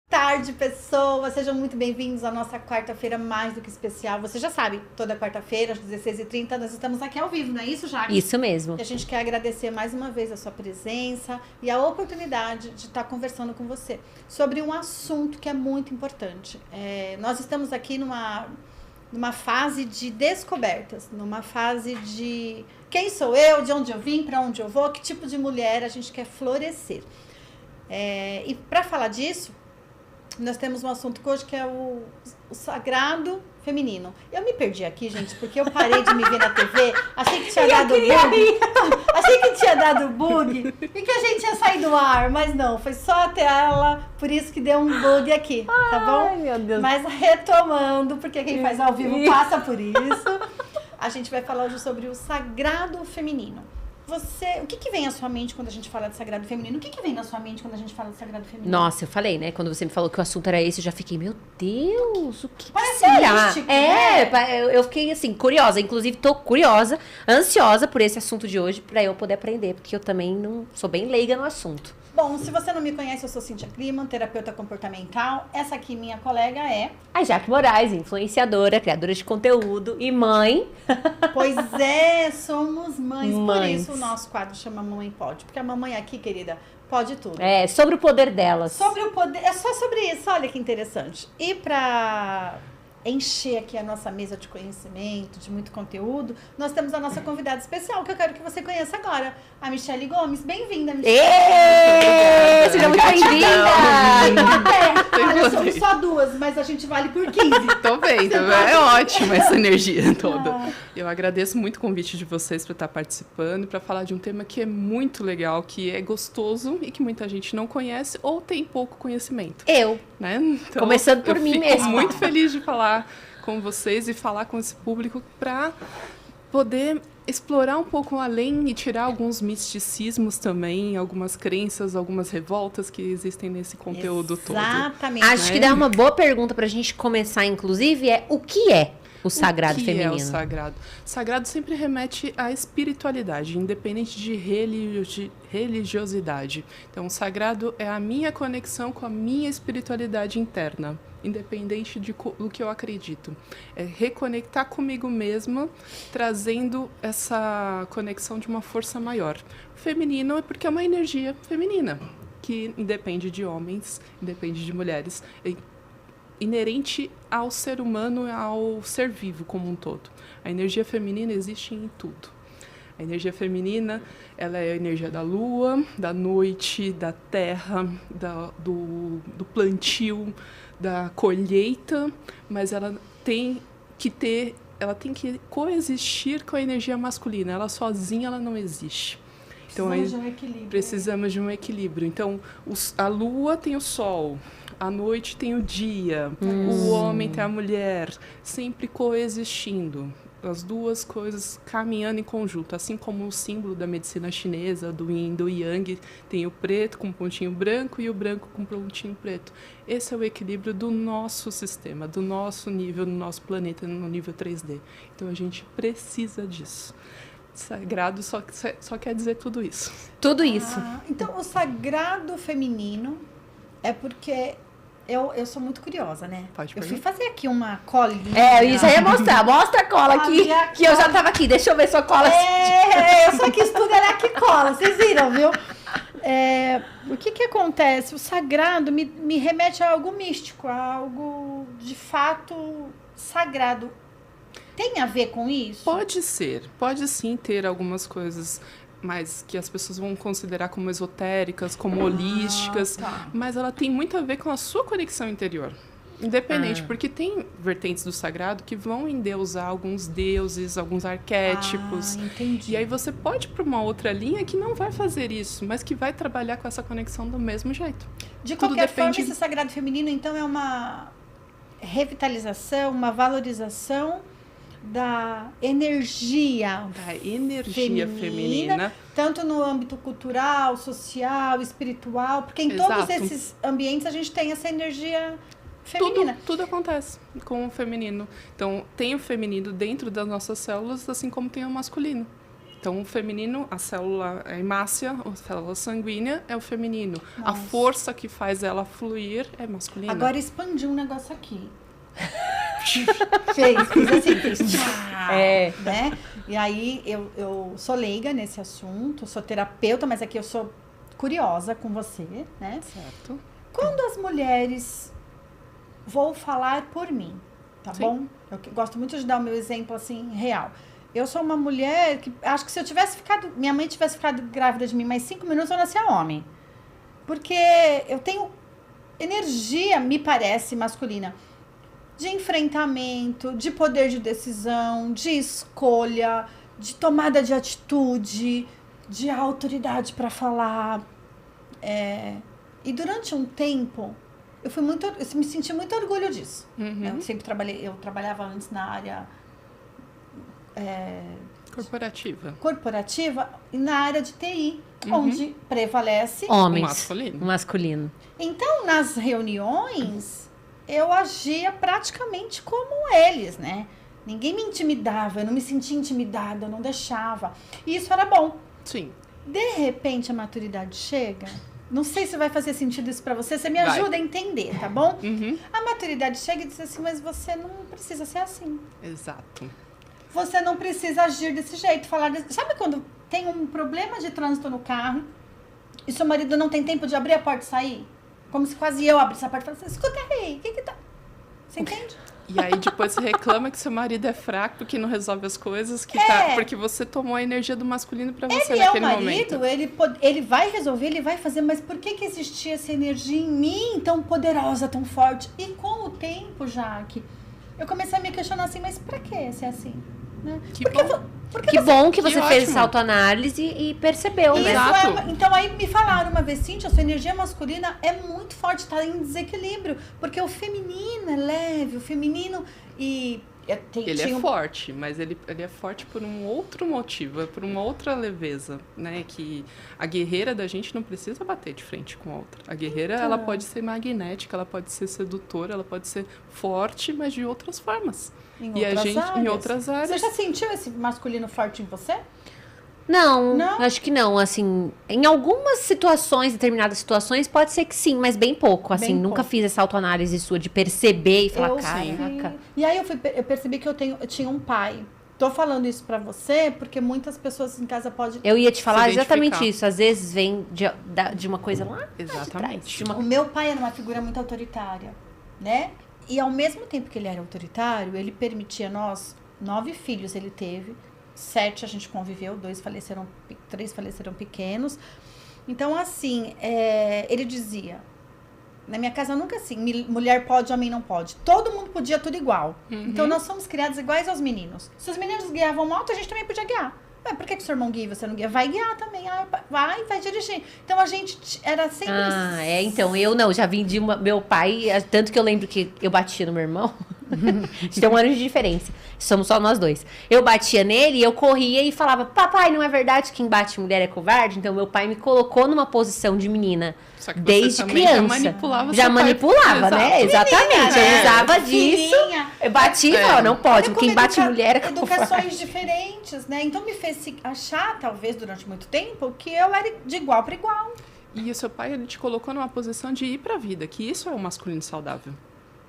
Tarde, pessoas, sejam muito bem-vindos à nossa quarta-feira mais do que especial. Você já sabe, toda quarta-feira, às 16h30, nós estamos aqui ao vivo, não é isso, Jaque? Isso mesmo. E a gente quer agradecer mais uma vez a sua presença e a oportunidade de estar conversando com você sobre um assunto que é muito importante. Nós estamos aqui numa fase de descobertas, numa fase de quem sou eu, de onde eu vim, para onde eu vou, que tipo de mulher a gente quer florescer. E para falar disso, nós temos um assunto hoje que é o sagrado feminino. Eu me perdi aqui, gente, porque eu parei de me ver na TV, achei que tinha dado bug. Achei que tinha dado bug e que a gente ia sair do ar, mas não, foi só a tela, por isso que deu um bug aqui, tá bom? Ai, meu Deus. Mas retomando, porque quem faz ao vivo passa por isso, a gente vai falar hoje sobre o sagrado feminino. O que vem à sua mente quando a gente fala de sagrado feminino? O que vem na sua mente quando a gente fala de sagrado feminino? Nossa, eu falei, né? Quando você me falou que o assunto era esse, eu já fiquei, meu Deus, o que Parece será? holístico, né? Eu fiquei assim, curiosa. Inclusive, tô curiosa, ansiosa por esse assunto de hoje, pra eu poder aprender, porque eu também não sou bem leiga no assunto. Bom, se você não me conhece, eu sou Cíntia Kliman, terapeuta comportamental. Essa aqui, minha colega, é... A Jaque Moraes, influenciadora, criadora de conteúdo e mãe. Pois é, somos mães. Por Mães. isso o nosso quadro chama Mamãe Pode. Porque a mamãe aqui, querida, pode tudo. É, sobre o poder delas. Sobre o poder, é só sobre isso, olha que interessante. E para encher aqui a nossa mesa de conhecimento, de muito conteúdo, nós temos a nossa convidada especial, que eu quero que você conheça agora, a Michele Gomes. Bem-vinda, Michele. Êêê! Seja muito bem-vinda! Olha, somos só duas, mas a gente vale por 15. Tô bem, é ótima essa energia toda. Eu agradeço muito o convite de vocês para estar participando, para falar de um tema que é muito legal, que é gostoso e que muita gente não conhece ou tem pouco conhecimento. Né? Então, Começando por mim mesmo. Eu fico muito feliz de falar com vocês e falar com esse público para poder explorar um pouco além e tirar alguns misticismos também, algumas crenças, algumas revoltas que existem nesse conteúdo todo. Exatamente. Acho que dá uma boa pergunta pra gente começar, inclusive, o que é o sagrado feminino? O que é o sagrado? Sagrado sempre remete à espiritualidade, independente de religiosidade. Então, o sagrado é a minha conexão com a minha espiritualidade interna, independente do que eu acredito. É reconectar comigo mesma, trazendo essa conexão de uma força maior. Feminino é porque é uma energia feminina, que independe de homens, independe de mulheres, inerente ao ser humano e ao ser vivo como um todo. A energia feminina existe em tudo. A energia feminina, ela é a energia da lua, da noite, da terra, do plantio, da colheita, mas ela tem que coexistir com a energia masculina. Ela sozinha ela não existe. Então, Precisamos de um equilíbrio. Precisamos de um equilíbrio. Então, a lua tem o sol, a noite tem o dia, o homem tem a mulher, sempre coexistindo. As duas coisas caminhando em conjunto, assim como o símbolo da medicina chinesa, do Yin e do Yang, tem o preto com pontinho branco e o branco com pontinho preto. Esse é o equilíbrio do nosso sistema, do nosso nível, do nosso planeta, no nível 3D. Então, a gente precisa disso. Sagrado só quer dizer tudo isso. Tudo isso. Então, o sagrado feminino é porque eu sou muito curiosa, né? Pode eu fui perguntar. fazer aqui uma colinha. Eu já ia mostrar. Mostra a cola aqui, que eu já tava aqui. Deixa eu ver sua cola. Eu só que estudo, ela é que cola. Vocês viram, viu? O que acontece? O sagrado me remete a algo místico, a algo de fato sagrado. Tem a ver com isso? Pode ser, pode sim ter algumas coisas mais que as pessoas vão considerar como esotéricas, como holísticas, tá. mas ela tem muito a ver com a sua conexão interior. Independente, porque tem vertentes do sagrado que vão endeusar alguns deuses, alguns arquétipos. Entendi. E aí você pode ir para uma outra linha que não vai fazer isso, mas que vai trabalhar com essa conexão do mesmo jeito. De Tudo qualquer depende- forma, esse sagrado feminino, então, é uma revitalização, uma valorização da energia Da energia feminina. tanto no âmbito cultural, social, espiritual, porque em todos Exato. esses ambientes a gente tem essa energia feminina. Tudo acontece com o feminino. Então, tem o feminino dentro das nossas células, assim como tem o masculino. Então, o feminino, a célula hemácia, a célula sanguínea, é o feminino. Nossa. A força que faz ela fluir é masculina. Agora expandiu um negócio aqui. Fiz assim, fez tchá, né? E aí, eu sou leiga nesse assunto, sou terapeuta, mas aqui eu sou curiosa com você, né? Certo. Quando as mulheres... Vou falar por mim, tá Sim. bom? Eu gosto muito de dar o meu exemplo, assim, real. Eu sou uma mulher que... Acho que se eu tivesse ficado... Minha mãe tivesse ficado grávida de mim mais 5 minutos, eu nascia homem. Porque eu tenho energia, me parece, masculina. De enfrentamento, de poder de decisão, de escolha, de tomada de atitude, de autoridade para falar. E durante um tempo, eu me senti muito orgulho disso. Uhum. Eu trabalhava antes na área corporativa e na área de TI, onde prevalece Homens. O Masculino. Então, nas reuniões, eu agia praticamente como eles, né? Ninguém me intimidava, eu não me sentia intimidada, eu não deixava. E isso era bom. Sim. De repente, a maturidade chega. Não sei se vai fazer sentido isso pra você. Você me ajuda a entender, tá bom? Uhum. A maturidade chega e diz assim, mas você não precisa ser assim. Exato. Você não precisa agir desse jeito. Sabe quando tem um problema de trânsito no carro e seu marido não tem tempo de abrir a porta e sair? Como se quase eu abrisse a porta e falasse, escuta aí, o que tá... Você entende? E aí depois você reclama que seu marido é fraco, que não resolve as coisas, porque você tomou a energia do masculino pra você Ele é o naquele marido, momento. ele vai resolver, ele vai fazer, mas por que existia essa energia em mim tão poderosa, tão forte? E com o tempo, Jaque, eu comecei a me questionar assim, mas pra que ser assim? Né? Que bom que você fez ótimo. essa autoanálise e percebeu, né? Exato. Então aí me falaram uma vez, Cíntia, a sua energia masculina é muito forte, tá em desequilíbrio, porque o feminino é leve, o feminino Ele é forte, mas ele é forte por um outro motivo, por uma outra leveza, né? Que a guerreira da gente não precisa bater de frente com a outra. A guerreira, ela pode ser magnética, ela pode ser sedutora, ela pode ser forte, mas de outras formas. Em outras áreas. Você já sentiu esse masculino forte em você? Não, Não? acho que não, assim, em algumas situações, determinadas situações, pode ser que sim, mas bem pouco, assim, Bem nunca pouco. fiz essa autoanálise sua de perceber e falar, caraca. E aí eu percebi que eu tinha um pai. Tô falando isso pra você porque muitas pessoas em casa podem... Eu ia te falar Se exatamente identificar. isso, às vezes vem de uma coisa lá de trás, Exatamente. de uma O meu pai era uma figura muito autoritária, né? E ao mesmo tempo que ele era autoritário, ele permitia 9 filhos ele teve, 7 a gente conviveu, 3 faleceram pequenos. Então, assim, ele dizia, na minha casa nunca assim, mulher pode, homem não pode. Todo mundo podia tudo igual. Então, nós somos criados iguais aos meninos. Se os meninos guiavam moto, a gente também podia guiar. Por que o seu irmão guia e você não guia? Vai guiar também. Vai dirigir. Então, a gente era sempre... então, eu não, já vim de meu pai, tanto que eu lembro que eu batia no meu irmão. A gente tem um ano de diferença. Somos só nós dois. Eu batia nele e eu corria e falava, papai, não é verdade que quem bate mulher é covarde? Então, meu pai me colocou numa posição de menina. Só que você Desde também criança. já manipulava Já seu pai. manipulava, né? Exatamente. Eu usava disso. Filhinha. Eu batia e falava, não pode. Olha Quem como bate mulher é covarde. educações diferentes, né? Então me fez achar, talvez, durante muito tempo, que eu era de igual para igual. E o seu pai, ele te colocou numa posição de ir pra vida, que isso é o masculino saudável.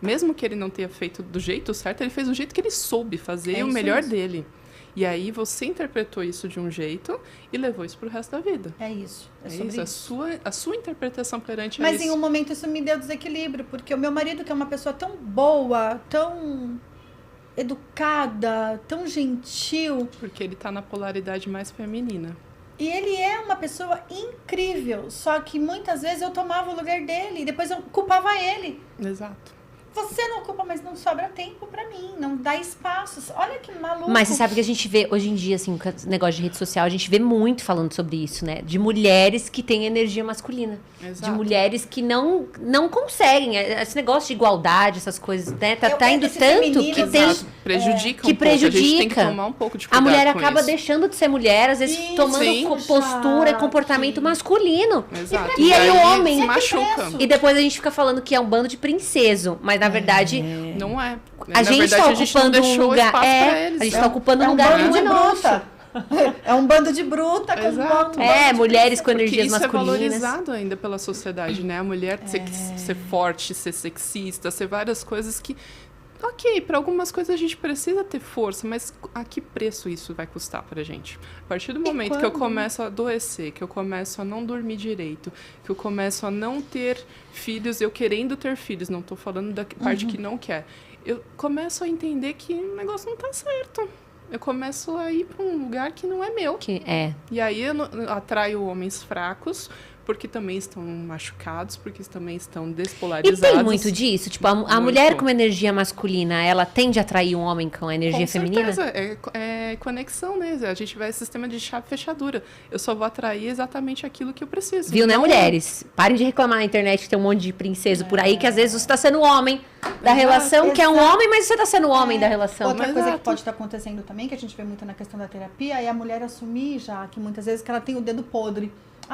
Mesmo que ele não tenha feito do jeito certo, ele fez do jeito que ele soube fazer, o melhor mesmo. dele. E aí você interpretou isso de um jeito e levou isso pro resto da vida. É isso. É É sobre isso, isso. a sua interpretação perante Mas isso. em um momento isso me deu desequilíbrio, porque o meu marido, que é uma pessoa tão boa, tão educada, tão gentil, Porque ele tá na polaridade mais feminina. e ele é uma pessoa incrível, só que muitas vezes eu tomava o lugar dele e depois eu culpava ele. Exato. Você não ocupa, mas não sobra tempo pra mim, não dá espaços. Olha que maluco. Mas você sabe que a gente vê, hoje em dia, assim, com esse negócio de rede social, a gente vê muito falando sobre isso, né? De mulheres que têm energia masculina. Exato. De mulheres que não conseguem. Esse negócio de igualdade, essas coisas, né? Tá indo esse tanto feminino, que tem... Exato. Prejudica que um pouco. A gente tem que prejudica. tomar um pouco de A cuidado mulher com acaba isso. deixando de ser mulher, às vezes Isso, tomando sim. postura e comportamento Jaque. masculino. Exato. E aí o homem... se machuca. E depois a gente fica falando que é um bando de princeso. Mas, na verdade, Não é. a Na gente verdade, tá a gente não ocupando um deixou lugar... espaço pra eles. A gente tá ocupando um é um lugar bando muito de nosso. bruta. É um bando de bruta com Exato. Mulheres com Porque energias isso masculinas. é valorizado ainda pela sociedade, né? A mulher ser forte, ser sexista, ser várias coisas que... Ok, para algumas coisas a gente precisa ter força, mas a que preço isso vai custar pra gente? A partir do momento que eu começo a adoecer, que eu começo a não dormir direito, que eu começo a não ter filhos, eu querendo ter filhos, não tô falando da parte que não quer, eu começo a entender que o negócio não tá certo. Eu começo a ir para um lugar que não é meu. E aí eu atraio homens fracos, porque também estão machucados, porque também estão despolarizados. E tem muito disso? Tipo, a mulher com energia masculina, ela tende a atrair um homem com energia feminina? Com certeza, é conexão, né? A gente vai sistema de chave e fechadura. Eu só vou atrair exatamente aquilo que eu preciso. Viu, né, mulheres? Parem de reclamar na internet que tem um monte de princesa por aí, que às vezes você está sendo o homem da relação, que é um homem, mas você está sendo o homem da relação. Outra coisa que pode estar acontecendo também, que a gente vê muito na questão da terapia, é a mulher assumir já, que muitas vezes que ela tem o dedo podre.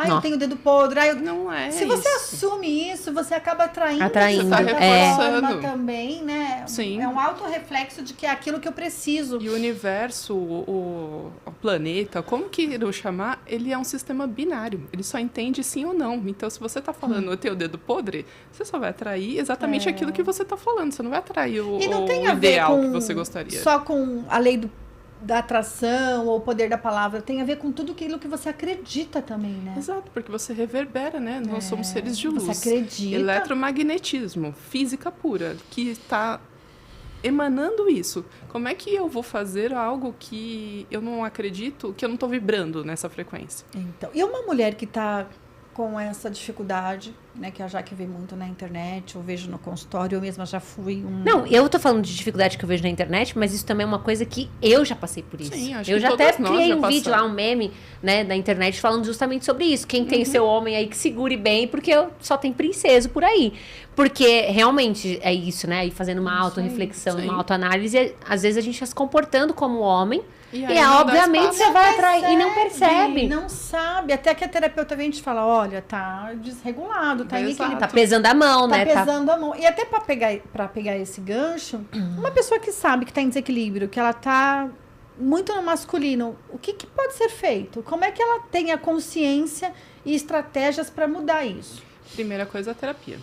Eu tenho o dedo podre. Não é Se você assume isso, você acaba atraindo reforçando também, né? Sim. É um autorreflexo de que é aquilo que eu preciso. E o universo, o planeta, como que eu chamar, ele é um sistema binário. Ele só entende sim ou não. Então, se você está falando eu tenho o dedo podre, você só vai atrair exatamente aquilo que você está falando. Você não vai atrair o ideal que você gostaria. Só com a lei da atração ou o poder da palavra, tem a ver com tudo aquilo que você acredita também, né? Exato, porque você reverbera, né? Nós somos seres de luz. Você acredita. Eletromagnetismo, física pura, que está emanando isso. Como é que eu vou fazer algo que eu não acredito, que eu não estou vibrando nessa frequência? Então, e uma mulher que está com essa dificuldade, né, que a Jaque vê muito na internet, eu vejo no consultório, eu mesma já fui Não, eu tô falando de dificuldade que eu vejo na internet, mas isso também é uma coisa que eu já passei por isso. Sim, acho eu que já até todas nós criei já um vídeo passamos. lá, um meme, né, da internet falando justamente sobre isso. Quem tem seu homem aí que segure bem, porque só tem princesa por aí. Porque realmente é isso, né, e fazendo uma autorreflexão, uma autoanálise, às vezes a gente tá se comportando como homem, e obviamente você vai atrair e não percebe. Não sabe. Até que a terapeuta vem te falar, olha, tá desregulado, tá inequilibrado. Tá pesando a mão, né? Tá pesando a mão. E até pra pegar esse gancho, uma pessoa que sabe que tá em desequilíbrio, que ela tá muito no masculino, o que pode ser feito? Como é que ela tem a consciência e estratégias para mudar isso? Primeira coisa, a terapia.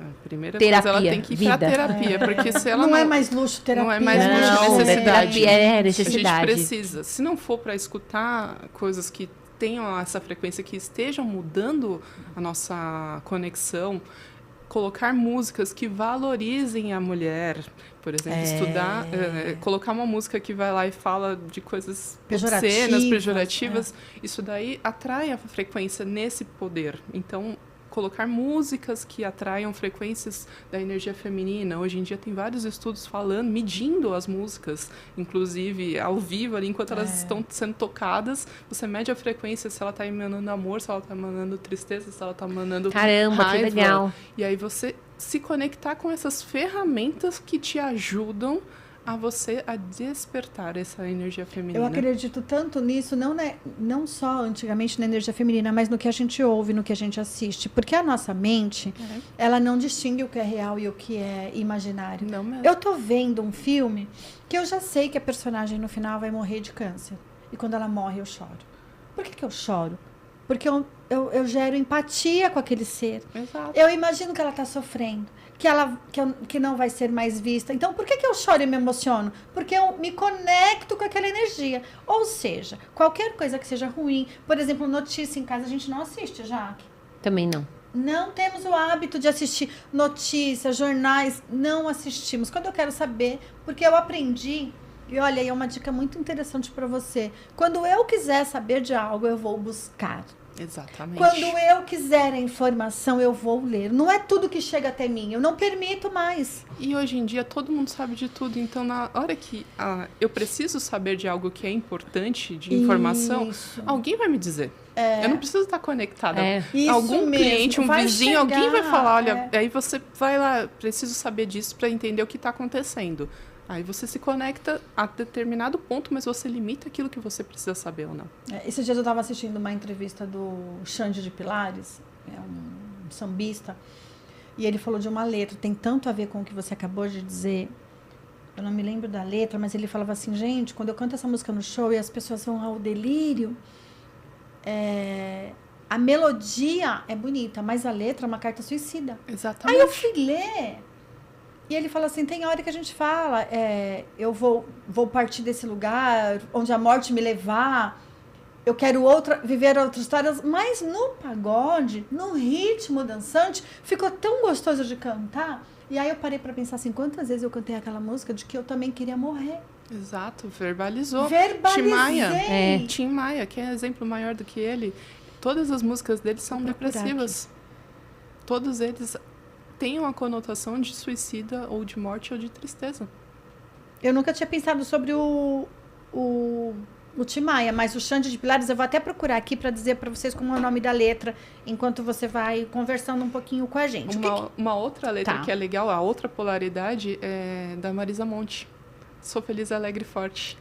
A primeira terapia, coisa, ela tem que ir pra terapia, porque se ela não é mais luxo terapia. Não é mais luxo, necessidade. Terapia é necessidade. A gente precisa. Se não for para escutar coisas que tenham essa frequência, que estejam mudando a nossa conexão, colocar músicas que valorizem a mulher, por exemplo, estudar, colocar uma música que vai lá e fala de coisas obscenas, pejorativas, isso daí atrai a frequência nesse poder. Então, colocar músicas que atraiam frequências da energia feminina. Hoje em dia tem vários estudos falando, medindo as músicas, inclusive ao vivo, ali, enquanto elas estão sendo tocadas, você mede a frequência, se ela está emanando amor, se ela está emanando tristeza, se ela está emanando Caramba, raiva. que legal. E aí você se conectar com essas ferramentas que te ajudam a você a despertar essa energia feminina. Eu acredito tanto nisso, não só antigamente na energia feminina, mas no que a gente ouve, no que a gente assiste. Porque a nossa mente, ela não distingue o que é real e o que é imaginário. Não mesmo. Eu tô vendo um filme que eu já sei que a personagem no final vai morrer de câncer. E quando ela morre, eu choro. Por que eu choro? Porque eu gero empatia com aquele ser. Exato. Eu imagino que ela está sofrendo, que não vai ser mais vista. Então, por que eu choro e me emociono? Porque eu me conecto com aquela energia. Ou seja, qualquer coisa que seja ruim, por exemplo, notícia em casa, a gente não assiste, Jaque. Também não. Não temos o hábito de assistir notícias, jornais, não assistimos. Quando eu quero saber, porque eu aprendi, e olha, aí é uma dica muito interessante para você. Quando eu quiser saber de algo, eu vou buscar. Exatamente. Quando eu quiser a informação, eu vou ler. Não é tudo que chega até mim. Eu não permito mais. E hoje em dia todo mundo sabe de tudo. Então, na hora que eu preciso saber de algo que é importante, de informação, alguém vai me dizer. Eu não preciso estar conectada. Algum cliente, vizinho, alguém vai falar, olha, aí você vai lá, preciso saber disso para entender o que está acontecendo. Aí você se conecta a determinado ponto, mas você limita aquilo que você precisa saber ou não. Esses dias eu estava assistindo uma entrevista do Xande de Pilares, é um sambista, e ele falou de uma letra, tem tanto a ver com o que você acabou de dizer. eu não me lembro da letra, mas ele falava assim, gente, quando eu canto essa música no show e as pessoas vão ao delírio, a melodia é bonita, mas a letra é uma carta suicida. Exatamente. Aí eu fui ler, e ele fala assim, tem hora que a gente fala, eu vou partir desse lugar, onde a morte me levar, eu quero viver outras histórias, mas no pagode, no ritmo dançante, ficou tão gostoso de cantar. E aí eu parei para pensar assim, quantas vezes eu cantei aquela música de que eu também queria morrer. Exato, verbalizou. Verbalizei. Tim Maia. Tim Maia, que é exemplo maior do que ele. Todas as músicas dele são depressivas. Todos eles têm uma conotação de suicida, ou de morte, ou de tristeza. Eu nunca tinha pensado sobre o Tim Maia, mas o Xande de Pilares, eu vou até procurar aqui para dizer para vocês como é o nome da letra, enquanto você vai conversando um pouquinho com a gente. Uma outra letra Tá. que é legal, a outra polaridade, é da Marisa Monte. Sou feliz, alegre e forte.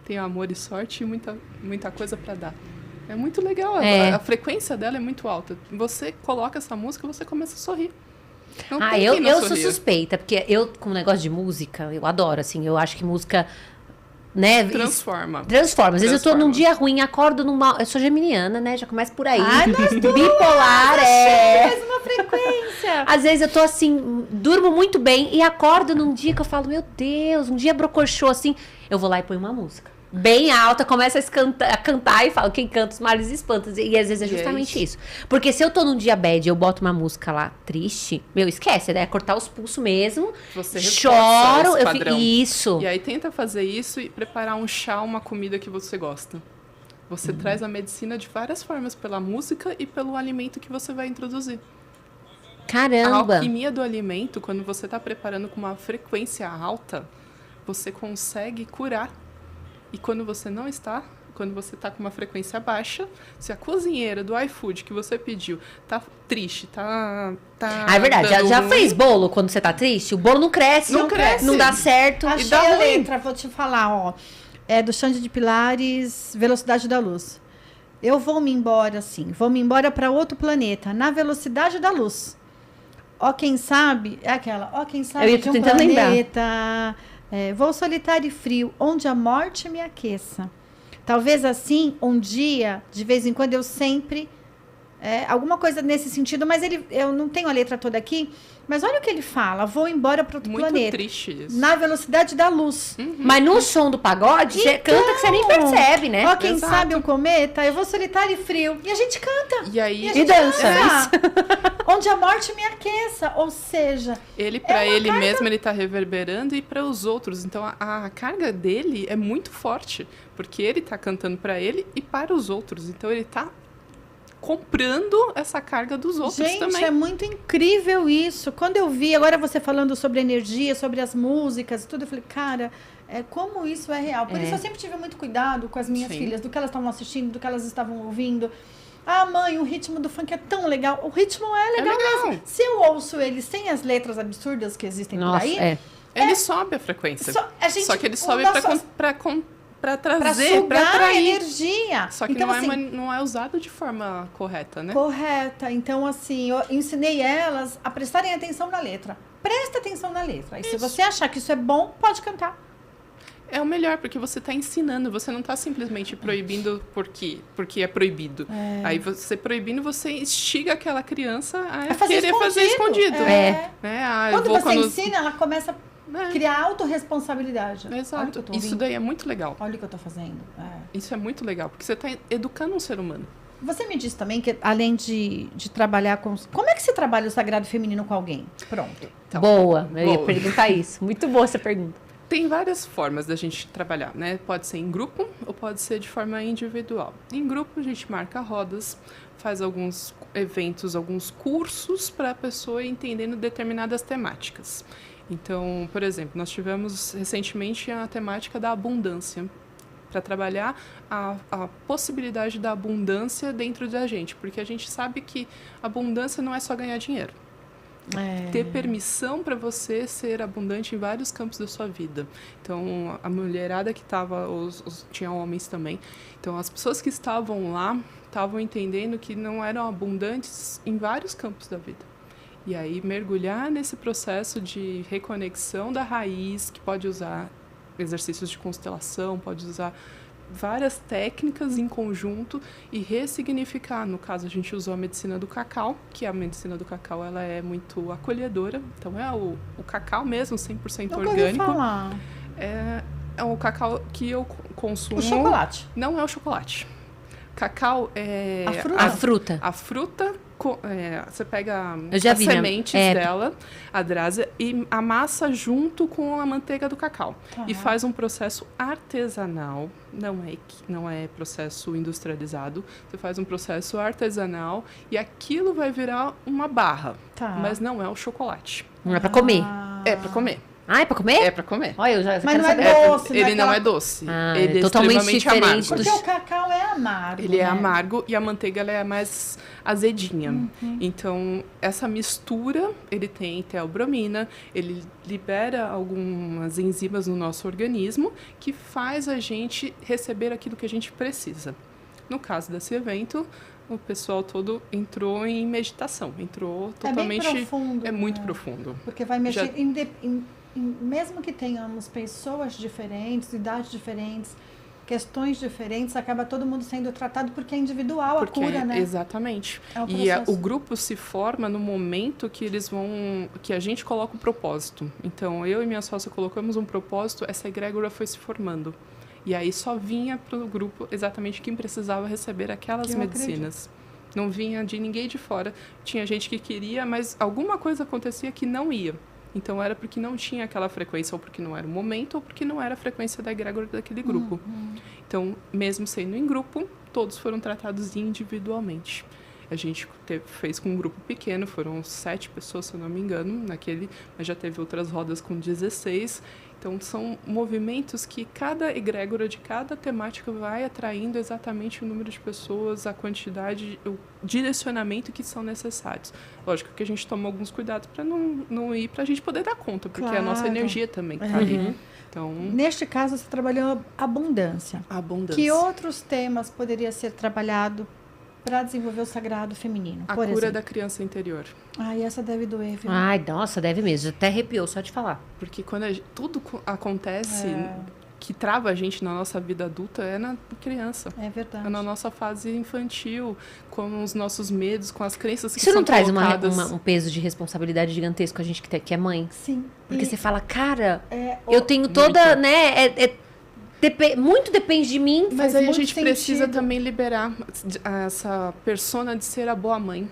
Tenho amor e sorte e muita coisa para dar. É muito legal, a frequência dela é muito alta. Você coloca essa música e você começa a sorrir. Não tem quem não eu sou sorria. suspeita, porque eu, com o negócio de música, eu adoro, assim, eu acho que música, né? Transforma. Às vezes eu tô num dia ruim, acordo numa... Eu sou geminiana, né? Já começa por aí. Bipolar, Mais uma frequência. Às vezes eu tô assim, durmo muito bem e acordo num dia que eu falo, meu Deus, um dia brocochô assim, eu vou lá e ponho uma música bem alta, começo a cantar e falo, quem canta os males espanta. E às vezes é justamente isso. Porque se eu tô num dia bad e eu boto uma música lá triste, meu, esquece, né? É cortar os pulsos mesmo. Você choro, reforça esse padrão. Isso. E aí tenta fazer isso e preparar um chá, uma comida que você gosta. Você traz a medicina de várias formas, pela música e pelo alimento que você vai introduzir. A Caramba. alquimia do alimento, quando você está preparando com uma frequência alta, você consegue curar. E quando você não está, quando você está com uma frequência baixa, se a cozinheira do iFood que você pediu tá triste, tá É verdade, já ruim, fez bolo quando você tá triste? O bolo não cresce, não dá certo. Achei dá a ruim. letra, vou te falar, ó. É do Xande de Pilares, Velocidade da Luz. Eu vou me embora, assim, vou me embora para outro planeta, na velocidade da luz. Ó, quem sabe, é aquela, ó, quem sabe Eu ia de um tentando planeta, vou solitário e frio, onde a morte me aqueça. Talvez assim, um dia, de vez em quando, eu sempre... alguma coisa nesse sentido, mas eu não tenho a letra toda aqui, mas olha o que ele fala, vou embora para outro muito planeta. triste isso. Na velocidade da luz. Mas no som do pagode, você canta que você nem percebe, né? Ó, quem Exato. sabe um cometa, eu vou solitário e frio. E a gente canta. E aí, a gente dança. Onde a morte me aqueça. Ou seja, ele, para uma ele carga- mesmo, ele tá reverberando e para os outros. Então, a carga dele é muito forte, porque ele tá cantando para ele e para os outros. Então, ele tá comprando essa carga dos outros gente, também. é muito incrível isso. Quando eu vi, agora você falando sobre energia, sobre as músicas e tudo, eu falei, cara, como isso é real. Por isso eu sempre tive muito cuidado com as minhas Sim. filhas, do que elas estavam assistindo, do que elas estavam ouvindo. Ah, mãe, o ritmo do funk é tão legal. O ritmo é legal, legal. mesmo. Se eu ouço ele sem as letras absurdas que existem por aí, Ele sobe a frequência. Só que ele sobe para pra trazer, para sugar atrair. energia. Só que então, não é usado de forma correta, né? Correta. Então, assim, eu ensinei elas a prestarem atenção na letra. Presta atenção na letra. E se você achar que isso é bom, pode cantar. É o melhor, porque você está ensinando, você não está simplesmente proibindo porque é proibido. Aí você proibindo, você instiga aquela criança a querer fazer escondido. Quando você ensina, ela começa a criar autorresponsabilidade. Exato. Olha o que eu tô Isso ouvindo. daí é muito legal. Olha o que eu tô fazendo. Isso é muito legal, porque você está educando um ser humano. Você me disse também que, além de trabalhar com... Como é que se trabalha o sagrado feminino com alguém? Pronto. Então, boa, eu ia perguntar isso. Muito boa essa pergunta. Tem várias formas da gente trabalhar, né? Pode ser em grupo ou pode ser de forma individual. Em grupo, a gente marca rodas, faz alguns eventos, alguns cursos para a pessoa ir entendendo determinadas temáticas. Então, por exemplo, nós tivemos recentemente a temática da abundância, para trabalhar a possibilidade da abundância dentro da gente, porque a gente sabe que abundância não é só ganhar dinheiro. Ter permissão para você ser abundante em vários campos da sua vida. Então, a mulherada que estava, tinha homens também, então as pessoas que estavam lá estavam entendendo que não eram abundantes em vários campos da vida. E aí mergulhar nesse processo de reconexão da raiz, que pode usar exercícios de constelação, pode usar várias técnicas em conjunto e ressignificar. No caso, a gente usou a medicina do cacau, que a medicina do cacau ela é muito acolhedora. Então, é o cacau mesmo, 100% Nunca ouvi orgânico. falar. É o cacau que eu consumo. O chocolate. Não é o chocolate. Cacau é... A fruta. A fruta, você pega Eu já as vi, né? sementes dela, a drásia, e amassa junto com a manteiga do cacau. Tá. E faz um processo artesanal, não é processo industrializado. Você faz um processo artesanal e aquilo vai virar uma barra. Tá. Mas não é o chocolate. Não é pra comer. É para comer. Ah, é pra comer? É para comer. Olha, eu já Mas quero não é saber. doce, Ele não aquela- é doce. Ah, ele é é totalmente extremamente diferente amargo. Porque o cacau é amargo. Ele é né? amargo e a manteiga ela é mais azedinha. Uhum. Então, essa mistura, ele tem teobromina, ele libera algumas enzimas no nosso organismo que faz a gente receber aquilo que a gente precisa. No caso desse evento, o pessoal todo entrou em meditação, entrou totalmente... É bem profundo. É muito né? profundo. Porque vai mexer, Já- mesmo que tenhamos pessoas diferentes, idades diferentes, questões diferentes, acaba todo mundo sendo tratado porque é individual Porque a cura, né? Exatamente. É um E processo. o grupo se forma no momento que a gente coloca o propósito. Então, eu e minha sócia colocamos um propósito, essa egrégora foi se formando. E aí só vinha para o grupo exatamente quem precisava receber aquelas Que eu medicinas. Não vinha de ninguém de fora. Tinha gente que queria, mas alguma coisa acontecia que não ia. Então, era porque não tinha aquela frequência, ou porque não era o momento, ou porque não era a frequência da egrégora daquele grupo. Então, mesmo sendo em grupo, todos foram tratados individualmente. A gente fez com um grupo pequeno, foram 7 pessoas, se eu não me engano, mas já teve outras rodas com 16. Então, são movimentos que cada egrégora de cada temática vai atraindo exatamente o número de pessoas, a quantidade, o direcionamento que são necessários. Lógico que a gente toma alguns cuidados para não ir, para a gente poder dar conta, porque a nossa Claro. energia também está ali. Então, Neste caso, você trabalhou abundância. a abundância. Que outros temas poderia ser trabalhado para desenvolver o sagrado feminino? A por cura exemplo? da criança interior. Ai, essa deve doer, viu? Ai, nossa, deve mesmo. Até arrepiou só de falar. Porque quando tudo acontece que trava a gente na nossa vida adulta é na criança. É verdade. É na nossa fase infantil, com os nossos medos, com as crenças que Isso são não traz colocadas. um peso de responsabilidade gigantesco a gente que é mãe? Sim. Porque E- você fala, cara, é, eu tenho toda, Muito. né? Muito depende de mim. Mas Faz aí a muito gente precisa sentido. também liberar essa persona de ser a boa mãe.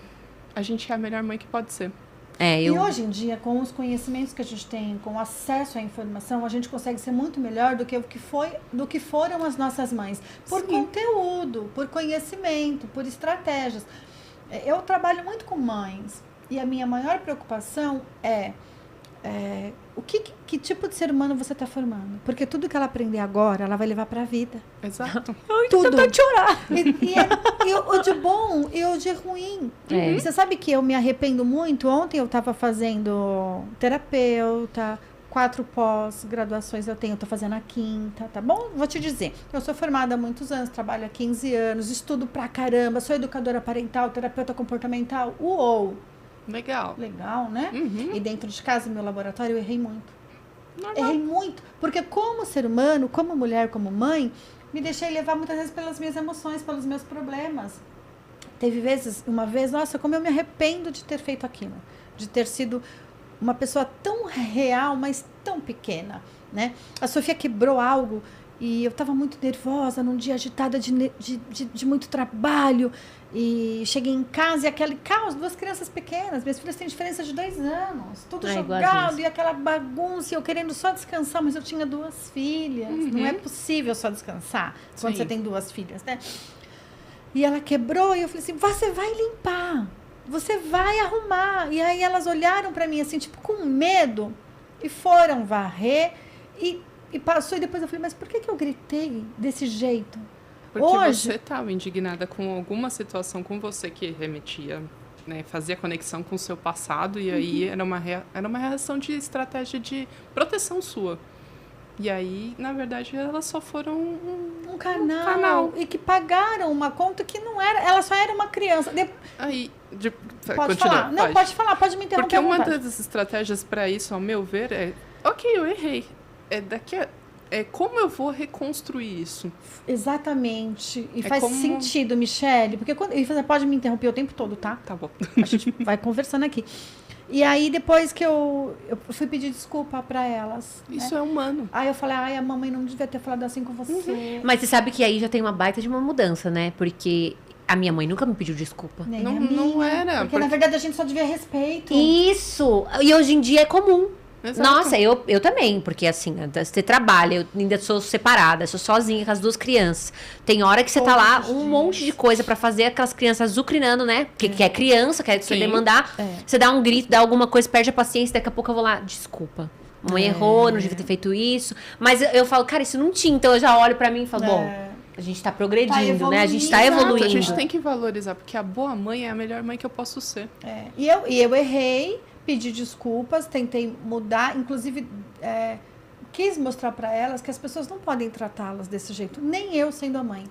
A gente é a melhor mãe que pode ser. E hoje em dia, com os conhecimentos que a gente tem, com o acesso à informação, a gente consegue ser muito melhor do que foram as nossas mães. Por Sim. conteúdo, por conhecimento, por estratégias. Eu trabalho muito com mães e a minha maior preocupação é que tipo de ser humano você está formando. Porque tudo que ela aprender agora, ela vai levar para a vida. Exato. Tudo. de chorar. E o de bom e o de ruim. É. Você sabe que eu me arrependo muito? Ontem eu estava fazendo terapeuta, 4 pós-graduações eu tenho, estou fazendo a 5ª, tá bom? Vou te dizer, eu sou formada há muitos anos, trabalho há 15 anos, estudo pra caramba, sou educadora parental, terapeuta comportamental, uou! Legal. Legal, né? Uhum. E dentro de casa, no meu laboratório, eu errei muito. Normal. Errei muito, porque como ser humano, como mulher, como mãe, me deixei levar muitas vezes pelas minhas emoções, pelos meus problemas. Teve uma vez, nossa, como eu me arrependo de ter feito aquilo, de ter sido uma pessoa tão real, mas tão pequena, né? A Sofia quebrou algo e eu estava muito nervosa, num dia agitada de muito trabalho, e cheguei em casa e aquele caos, 2 crianças pequenas, minhas filhas têm diferença de 2 anos, tudo jogado igualzinho. e aquela bagunça, e eu querendo só descansar, mas eu tinha 2 filhas, não é possível só descansar quando Sim. você tem 2 filhas, né? E ela quebrou e eu falei assim, você vai limpar, você vai arrumar. E aí elas olharam pra mim assim, tipo, com medo, e foram varrer, e passou, e depois eu falei, mas por que eu gritei desse jeito? Porque Hoje- você estava indignada com alguma situação com você que remetia, né, fazia conexão com o seu passado, e aí era uma reação de estratégia de proteção sua. E aí, na verdade, elas só foram Um canal, canal. e que pagaram uma conta que não era, ela só era uma criança. Aí, Pode falar. Não, pode falar, pode me interromper. Porque uma das estratégias para isso, ao meu ver, ok, eu errei. Como eu vou reconstruir isso? Exatamente. E faz sentido, Michele, porque você pode me interromper o tempo todo, tá? Tá bom. A gente vai conversando aqui. E aí, depois que eu fui pedir desculpa pra elas. Isso né? é humano. Aí eu falei, a mamãe não devia ter falado assim com você. Mas você sabe que aí já tem uma baita de uma mudança, né? Porque a minha mãe nunca me pediu desculpa. Nem não era. Porque na verdade a gente só devia respeito. Isso! E hoje em dia é comum. Exato. Nossa, eu também, porque assim, você trabalha, eu ainda sou separada, sou sozinha com as 2 crianças. Tem hora que você tá lá, monte de coisa pra fazer, aquelas crianças azucrinando, né? Porque quer criança, quer você demandar. Você dá um grito, dá alguma coisa, perde a paciência, daqui a pouco eu vou lá, desculpa. Mãe errou, não devia ter feito isso. Mas eu falo, cara, isso não tinha, então eu já olho pra mim e falo, bom, a gente tá progredindo, né? A gente tá evoluindo. A gente tem que valorizar, porque a boa mãe é a melhor mãe que eu posso ser. E eu errei. Pedi desculpas, tentei mudar, inclusive quis mostrar para elas que as pessoas não podem tratá-las desse jeito, nem eu sendo a mãe.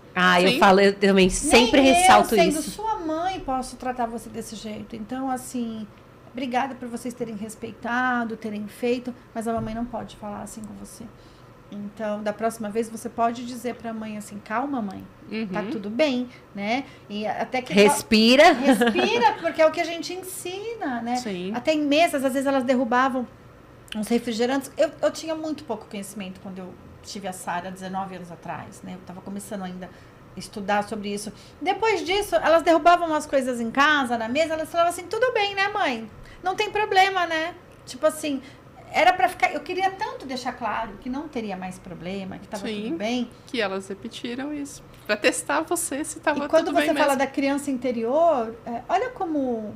Eu também sempre ressalto nem eu, isso. sendo sua mãe, posso tratar você desse jeito. Então, assim, obrigada por vocês terem respeitado, terem feito, mas a mamãe não pode falar assim com você. Então, da próxima vez, você pode dizer pra mãe assim, calma, mãe, tá tudo bem, né? E até que Respira, porque é o que a gente ensina, né? Sim. Até em mesas, às vezes elas derrubavam uns refrigerantes. Eu tinha muito pouco conhecimento quando eu tive a Sara 19 anos atrás, né? Eu tava começando ainda a estudar sobre isso. Depois disso, elas derrubavam umas coisas em casa, na mesa, elas falavam assim, tudo bem, né, mãe? Não tem problema, né? Tipo assim... Era pra ficar... Eu queria tanto deixar claro que não teria mais problema, que tava tudo bem. Que elas repetiram isso. Pra testar você se tava tudo bem. E quando você fala da criança interior, olha como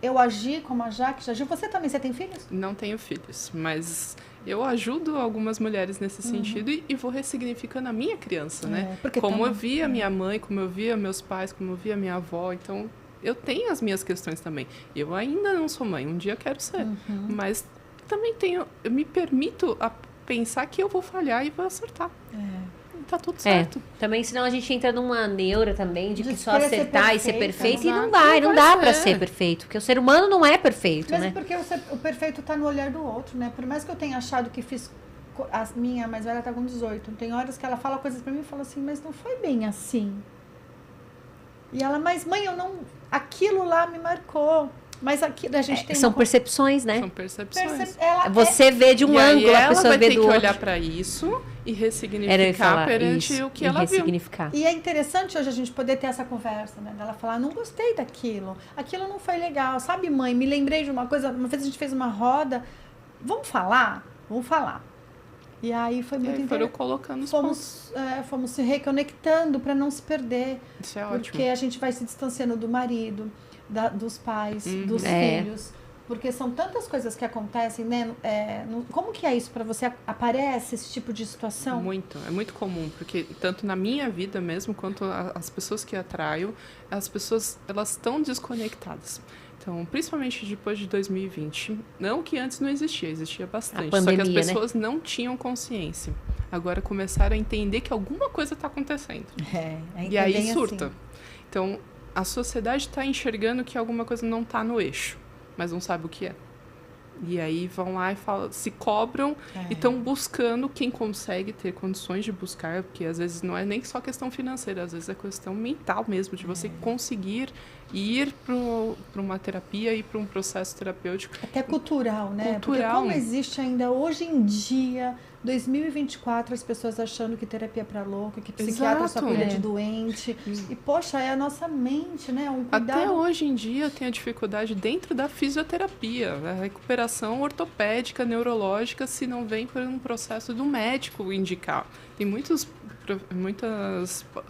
eu agi, como a Jaque agiu. Você também, você tem filhos? Não tenho filhos, mas eu ajudo algumas mulheres nesse sentido e vou ressignificando a minha criança, né? Como eu via minha mãe, como eu via meus pais, como eu via minha avó. Então, eu tenho as minhas questões também. Eu ainda não sou mãe, um dia eu quero ser. Mas... também eu me permito a pensar que eu vou falhar e vou acertar. Tá tudo certo. Também, senão a gente entra numa neura também de que só acertar e ser perfeito. Exato. E não dá pra ser perfeito. Porque o ser humano não é perfeito, Mesmo né? porque o perfeito tá no olhar do outro, né? Por mais que eu tenha achado que fiz... A minha mais velha tá com 18. Tem horas que ela fala coisas pra mim e fala assim, mas não foi bem assim. E ela, mas mãe, eu não... Aquilo lá me marcou. Mas aqui a gente tem são percepções, né? São percepções. Você vê de um ângulo, a pessoa vê do outro. Ela vai ter que olhar para isso e ressignificar perante o que ela viu. E é interessante hoje a gente poder ter essa conversa, né? Dela falar, não gostei daquilo. Aquilo não foi legal. Sabe, mãe, me lembrei de uma coisa. Uma vez a gente fez uma roda. Vamos falar? Vamos falar. E aí foi muito interessante. Foram colocando os pontos. Fomos se reconectando para não se perder. Isso é ótimo. Porque a gente vai se distanciando do marido. Dos pais, dos filhos, porque são tantas coisas que acontecem, né? Como que é isso para você? Aparece esse tipo de situação? Muito, é muito comum, porque tanto na minha vida mesmo, quanto as pessoas que atraio, as pessoas, elas estão desconectadas. Então, principalmente depois de 2020, não que antes não existia bastante, pandemia, só que as pessoas não tinham consciência. Agora começaram a entender que alguma coisa está acontecendo. E aí surta. Assim. Então, a sociedade está enxergando que alguma coisa não está no eixo, mas não sabe o que é. E aí vão lá e se cobram e estão buscando quem consegue ter condições de buscar, porque às vezes não é nem só questão financeira, às vezes é questão mental mesmo, de você conseguir ir para uma terapia e para um processo terapêutico. Até cultural, né? Porque como existe ainda hoje em dia... 2024, as pessoas achando que terapia é pra louco, que psiquiatra só cuida de doente. E, poxa, é a nossa mente, né? Um cuidado... Até hoje em dia eu tenho dificuldade dentro da fisioterapia. A recuperação ortopédica, neurológica, se não vem por um processo do médico indicar. Tem muitas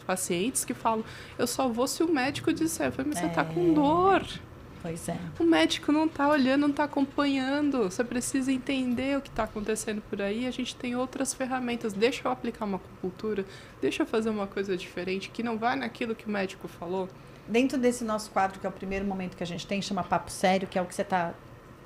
pacientes que falam, eu só vou se o médico disser. Mas você tá com dor. Pois é. O médico não está olhando, não está acompanhando. Você precisa entender o que está acontecendo por aí. A gente tem outras ferramentas. Deixa eu aplicar uma acupuntura, deixa eu fazer uma coisa diferente, que não vai naquilo que o médico falou. Dentro desse nosso quadro, que é o primeiro momento que a gente tem, chama Papo Sério, que é o que você está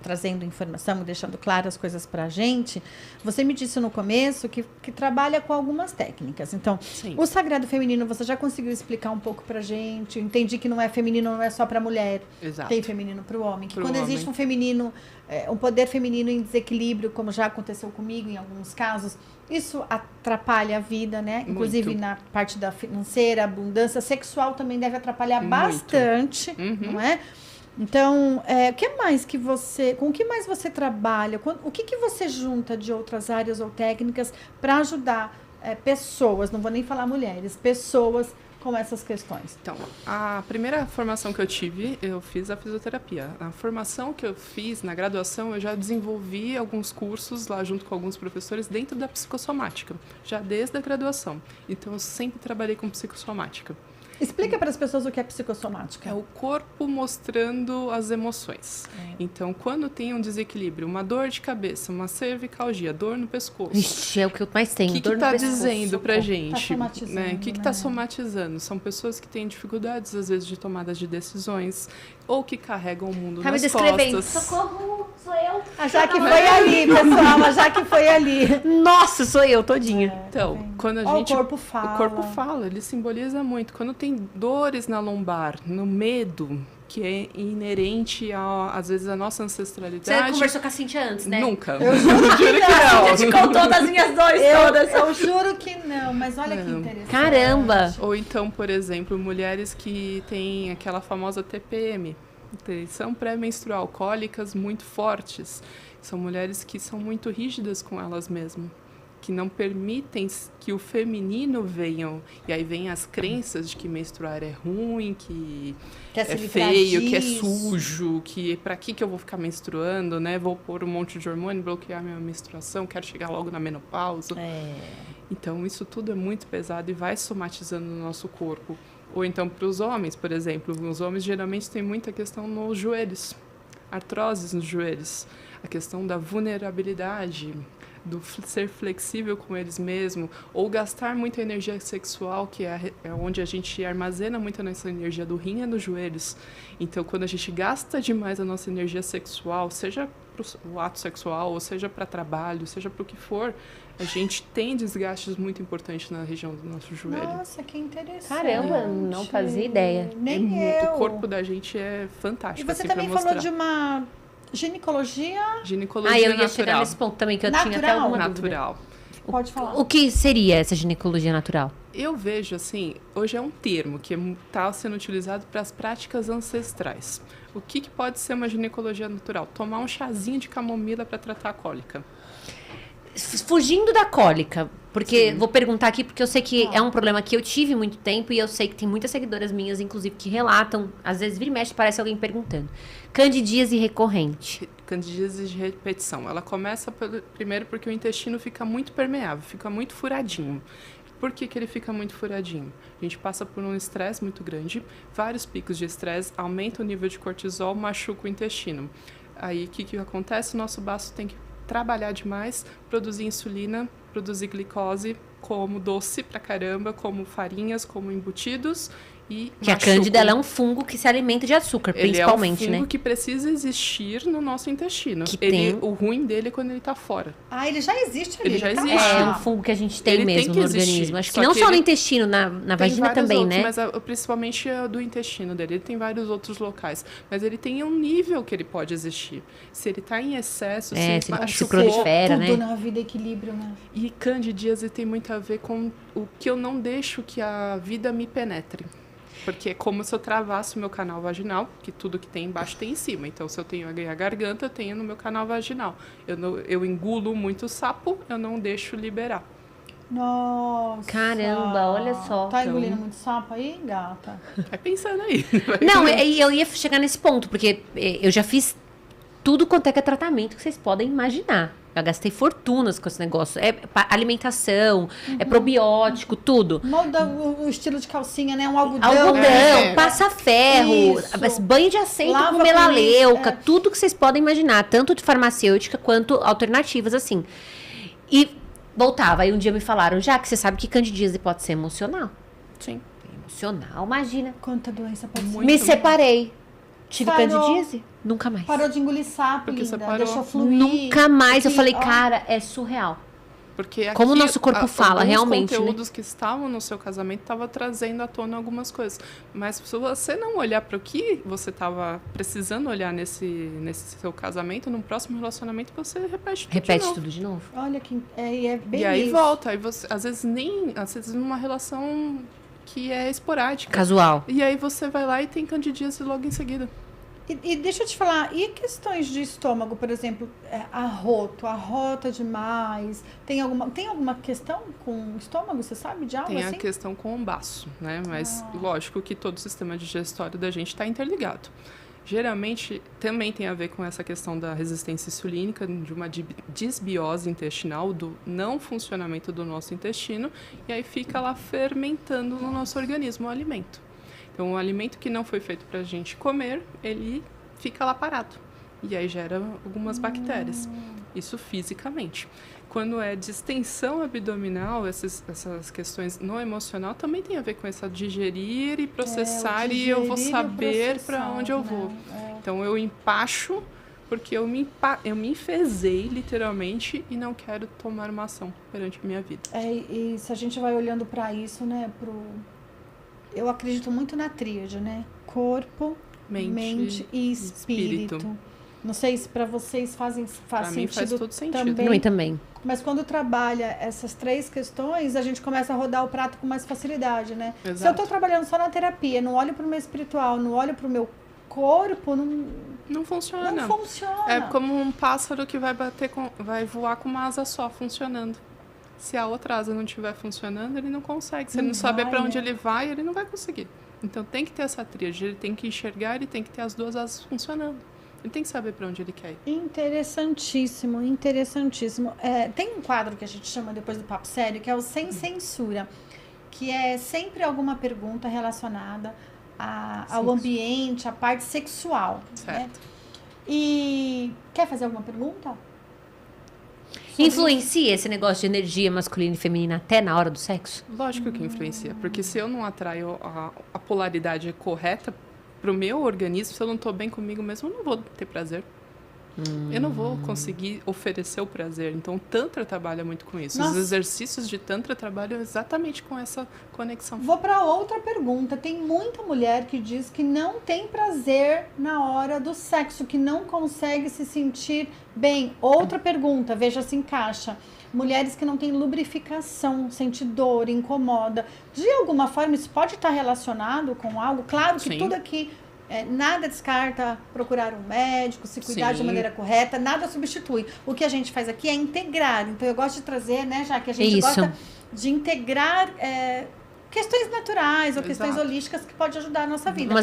trazendo informação e deixando claras as coisas para a gente, você me disse no começo que trabalha com algumas técnicas. Então, Sim. o sagrado feminino, você já conseguiu explicar um pouco para a gente? Eu entendi que não é feminino, não é só para a mulher. Exato. Tem feminino para o homem. Que Pro quando homem. existe um feminino, um poder feminino em desequilíbrio, como já aconteceu comigo em alguns casos, isso atrapalha a vida, né? Muito. Inclusive na parte da financeira, abundância sexual também deve atrapalhar Muito. bastante, Uhum. não é? Então, o que mais que com o que mais você trabalha? O que você junta de outras áreas ou técnicas para ajudar pessoas, não vou nem falar mulheres, pessoas com essas questões? Então, a primeira formação que eu tive, eu fiz a fisioterapia. A formação que eu fiz na graduação, eu já desenvolvi alguns cursos lá junto com alguns professores dentro da psicossomática, já desde a graduação. Então, eu sempre trabalhei com psicossomática. Explica para as pessoas o que é psicossomática. É o corpo mostrando as emoções. Então, quando tem um desequilíbrio, uma dor de cabeça, uma cervicalgia, dor no pescoço, Ixi, é o que eu mais tenho. o que dor no está pescoço. dizendo pra gente? Tá somatizando, O que está né? somatizando? São pessoas que têm dificuldades, às vezes, de tomada de decisões ou que carregam o mundo Tá me nas descrevendo. costas. Socorro, sou eu. A Jaque foi ali, pessoal. A Jaque foi ali. Nossa, sou eu todinha. Então, quando a Ó, gente... o corpo fala. O corpo fala, ele simboliza muito. Quando tem dores na lombar, no medo, que é inerente, às vezes, à nossa Você ancestralidade... conversou com a Cintia antes, né? Nunca. Eu juro que não. A gente contou das minhas dores todas. Eu juro que não, mas olha que Não. interessante. Caramba. Ou então, por exemplo, mulheres que têm aquela famosa TPM, tensão pré-menstrual, cólicas muito fortes. São mulheres que são muito rígidas com elas mesmas, que não permitem que o feminino venham. E aí vem as crenças de que menstruar é ruim, que Quer se é livrar feio, que é disso. sujo, que pra que eu vou ficar menstruando, né? Vou pôr um monte de hormônio, bloquear minha menstruação, quero chegar logo na menopausa. Então, isso tudo é muito pesado e vai somatizando no nosso corpo. Ou então, para os homens, por exemplo, os homens geralmente têm muita questão nos joelhos, artroses nos joelhos, a questão da vulnerabilidade, do ser flexível com eles mesmos, ou gastar muita energia sexual, que é onde a gente armazena muita nossa energia do rim e dos joelhos. Então, quando a gente gasta demais a nossa energia sexual, seja para o ato sexual, ou seja para trabalho, seja para o que for, a gente tem desgastes muito importantes na região do nosso joelho. Nossa, que interessante. Caramba, não fazia ideia. Nem muito. eu. O corpo da gente é E fantástico. você assim, também pra falou mostrar. de uma ginecologia. Ginecologia Ah, eu ia natural. chegar nesse ponto também, que eu tinha até Natural. alguma dúvida. Natural. Pode falar. O que seria essa ginecologia natural? Eu vejo, assim, hoje é um termo que está sendo utilizado para as práticas ancestrais. O que pode ser uma ginecologia natural? Tomar um chazinho de camomila para tratar a cólica. Fugindo da cólica, porque Sim. vou perguntar aqui, porque eu sei que é um problema que eu tive muito tempo e eu sei que tem muitas seguidoras minhas, inclusive, que relatam, às vezes vira e mexe, parece alguém perguntando. Candidíase recorrente. Candidíase de repetição. Ela começa primeiro porque o intestino fica muito permeável, fica muito furadinho. Por que ele fica muito furadinho? A gente passa por um estresse muito grande, vários picos de estresse, aumenta o nível de cortisol, machuca o intestino. Aí o que acontece? O nosso baço tem que trabalhar demais, produzir insulina, produzir glicose, como doce pra caramba, como farinhas, como embutidos e Que a machuca. cândida ela é um fungo que se alimenta de açúcar, principalmente, Ele é um fungo né? que precisa existir no nosso intestino. Que tem- O ruim dele é quando ele tá fora. Ah, ele já existe ali. Ele já tá existe. É lá. um fungo que a gente tem Ele mesmo tem que no existir, organismo. Acho que só não que só no ele- intestino, na Tem vagina vários também, outros, né? mas principalmente do intestino dele. Ele tem vários outros locais. Mas ele tem um nível que ele pode existir. Se ele tá em excesso, É, se ele se se machucou. prolifera, Tudo né? na vida é equilíbrio, né? E candidíase tem muito a ver com o que eu não deixo que a vida me penetre. Porque é como se eu travasse o meu canal vaginal, que tudo que tem embaixo tem em cima. Então, se eu tenho a garganta, eu tenho no meu canal vaginal. Eu engulo muito sapo, eu não deixo liberar. Nossa. Caramba, olha só. Tá Então- engolindo muito sapo aí, gata? Vai pensando aí. Não, eu ia chegar nesse ponto, porque eu já fiz tudo quanto é que é tratamento que vocês podem imaginar. Eu gastei fortunas com esse negócio. É alimentação, é probiótico, tudo. Molda o estilo de calcinha, né? Um algodão. Algodão, É. passa ferro, Isso. banho de assento Lava com com melaleuca, isso, tudo que vocês podem imaginar, tanto de farmacêutica quanto alternativas, assim. E voltava, aí um dia me falaram, já que você sabe que candidíase pode ser emocional. Sim. Emocional, imagina. Quanta doença pode ser. Muito. Me separei. Tive Parou. candidíase? Nunca mais. Parou de engolir sapo, Porque você linda. parou. Deixou fluir. Nunca mais. Eu Aqui, falei, ó. cara, é surreal. Porque Como o aqui, nosso corpo fala, alguns realmente, né? conteúdos que estavam no seu casamento estavam trazendo à tona algumas coisas. Mas se você não olhar para o que você estava precisando olhar nesse seu casamento, no próximo relacionamento você repete tudo de Repete novo. tudo de novo. Olha que é bem E aí isso. volta. Aí você, às vezes numa relação que é esporádica. Casual. E aí você vai lá e tem candidíase logo em seguida. E deixa eu te falar, e questões de estômago, por exemplo, arrota demais? Tem alguma questão com o estômago, você sabe, de algo Tem assim? a questão com o baço, né? Mas lógico que todo o sistema digestório da gente está interligado. Geralmente também tem a ver com essa questão da resistência insulínica, de uma disbiose intestinal, do não funcionamento do nosso intestino, e aí fica lá fermentando no nosso organismo o alimento. Então, o alimento que não foi feito para a gente comer, ele fica lá parado. E aí gera algumas bactérias. Isso fisicamente. Quando é distensão abdominal, essas questões no emocional também tem a ver com essa digerir e processar, e eu vou saber para onde eu vou. Então, eu empacho porque eu me enfezei, literalmente, e não quero tomar uma ação perante a minha vida. E se a gente vai olhando para isso, né, eu acredito muito na tríade, né? Corpo, mente e espírito. Não sei se para vocês faz Pra sentido. mim faz todo sentido. Também. Pra mim também. Mas quando trabalha essas 3 questões, a gente começa a rodar o prato com mais facilidade, né? Exato. Se eu estou trabalhando só na terapia, não olho para o meu espiritual, não olho para o meu corpo, Não funciona. não funciona. É como um pássaro que vai voar com uma asa só funcionando. Se a outra asa não estiver funcionando, ele não consegue. Se ele não saber para onde né? ele vai, ele não vai conseguir. Então tem que ter essa tríade, ele tem que enxergar e tem que ter as 2 asas funcionando. Ele tem que saber para onde ele quer ir. Interessantíssimo, interessantíssimo. Tem um quadro que a gente chama depois do Papo Sério, que é o Sem Censura, que é sempre alguma pergunta relacionada ao ambiente, à parte sexual. Certo. Né? E quer fazer alguma pergunta? Influencia esse negócio de energia masculina e feminina até na hora do sexo? Lógico que influencia, porque se eu não atraio a polaridade correta pro meu organismo, se eu não estou bem comigo mesmo, eu não vou ter prazer. Eu não vou conseguir oferecer o prazer. Então, o Tantra trabalha muito com isso. Nossa. Os exercícios de Tantra trabalham exatamente com essa conexão. Vou para outra pergunta. Tem muita mulher que diz que não tem prazer na hora do sexo, que não consegue se sentir bem. Outra pergunta, veja se encaixa. Mulheres que não têm lubrificação, sente dor, incomoda. De alguma forma, isso pode estar relacionado com algo? Claro que Sim. tudo aqui, nada descarta procurar um médico, se cuidar de Sim. maneira correta, nada substitui. O que a gente faz aqui é integrar. Então, eu gosto de trazer, né, já que a gente Isso. gosta de integrar questões naturais ou questões Exato. holísticas que pode ajudar a nossa vida.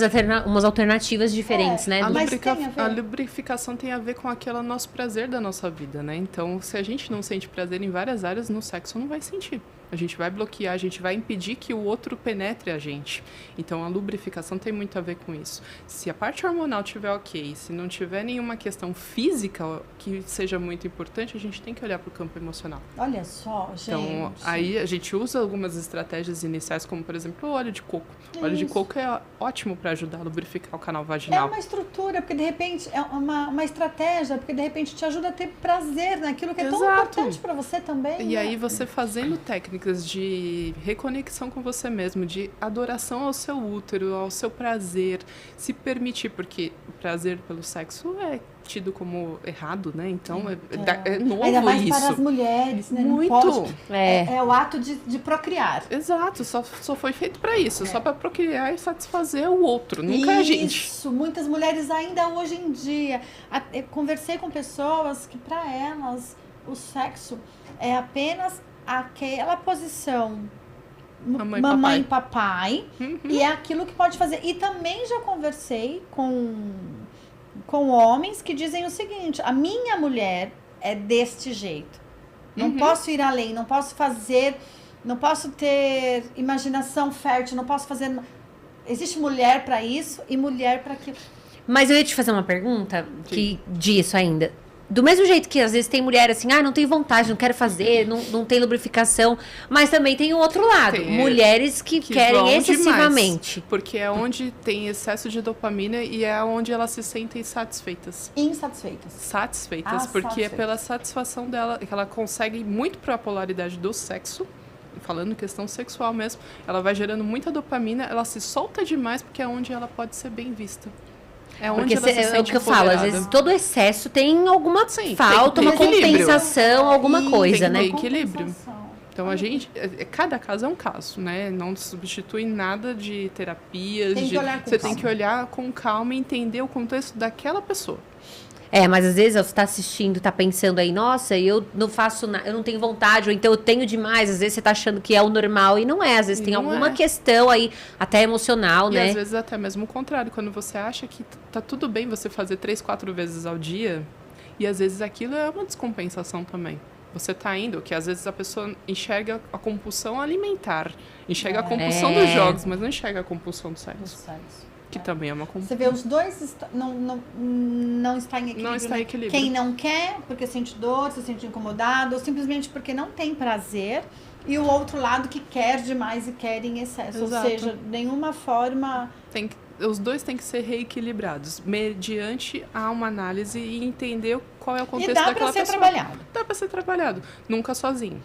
Umas alternativas diferentes, né? A, Mas tem a ver. a lubrificação tem a ver com aquele nosso prazer da nossa vida, né? Então, se a gente não sente prazer em várias áreas, no sexo não vai sentir. A gente vai bloquear, a gente vai impedir que o outro penetre a gente. Então, a lubrificação tem muito a ver com isso. Se a parte hormonal estiver ok, se não tiver nenhuma questão física que seja muito importante, a gente tem que olhar para o campo emocional. Olha só, gente. Então, aí a gente usa algumas estratégias iniciais, como, por exemplo, o óleo de coco. O óleo de Isso. coco é ótimo para ajudar a lubrificar o canal É vaginal. uma estrutura, porque de repente é uma estratégia, porque de repente te ajuda a ter prazer naquilo que é tão Exato. importante para você também. E né? aí você fazendo técnicas de reconexão com você mesmo, de adoração ao seu útero, ao seu prazer, se permitir, porque o prazer pelo sexo é tido como errado, né? Então é novo Ainda mais isso. para as mulheres, né? Não Muito. pode. É. É o ato de procriar. Exato, só foi feito para isso, só para procriar e satisfazer o outro, nunca a gente. Isso, muitas mulheres ainda hoje em dia. Eu conversei com pessoas que para elas o sexo é apenas aquela posição mamãe e papai, e é aquilo que pode fazer. E também já conversei com homens que dizem o seguinte: a minha mulher é deste jeito. Não posso ir além, não posso fazer, não posso ter imaginação fértil, não posso fazer. Existe mulher para isso e mulher para aquilo. Mas eu ia te fazer uma pergunta disso ainda. Do mesmo jeito que às vezes tem mulher assim, não tenho vontade, não quero fazer, não tem lubrificação. Mas também tem o outro lado. Mulheres que querem excessivamente. Demais, porque é onde tem excesso de dopamina e é onde elas se sentem satisfeitas. Insatisfeitas. Satisfeitas, porque é pela satisfação dela que ela consegue muito para a polaridade do sexo. Falando questão sexual mesmo, ela vai gerando muita dopamina, ela se solta demais porque é onde ela pode ser bem vista. É onde ela se sente é o que eu falo, às vezes todo excesso tem alguma falta, uma compensação, alguma coisa, né? Tem equilíbrio. Então a gente, cada caso é um caso, né? Não substitui nada de terapias. Você tem que olhar com calma e entender o contexto daquela pessoa. Mas às vezes você está assistindo, está pensando aí, nossa, eu não faço nada, eu não tenho vontade, ou então eu tenho demais. Às vezes você está achando que é o normal e não é. Às vezes tem alguma questão aí, até emocional, né? E às vezes até mesmo o contrário, quando você acha que tá tudo bem você fazer 3, 4 vezes ao dia, e às vezes aquilo é uma descompensação também. Você tá indo, que às vezes a pessoa enxerga a compulsão alimentar, enxerga a compulsão dos jogos, mas não enxerga a compulsão do sexo. Que também é uma compulsão. Você vê os dois não está em equilíbrio. Não está em equilíbrio. Quem não quer porque sente dor, se sente incomodado, ou simplesmente porque não tem prazer, e o outro lado que quer demais e quer em excesso. Exato. Ou seja, nenhuma forma... Os dois têm que ser reequilibrados, mediante a uma análise e entender qual é o contexto daquela pessoa. E dá para ser trabalhado. Dá para ser trabalhado, nunca sozinho.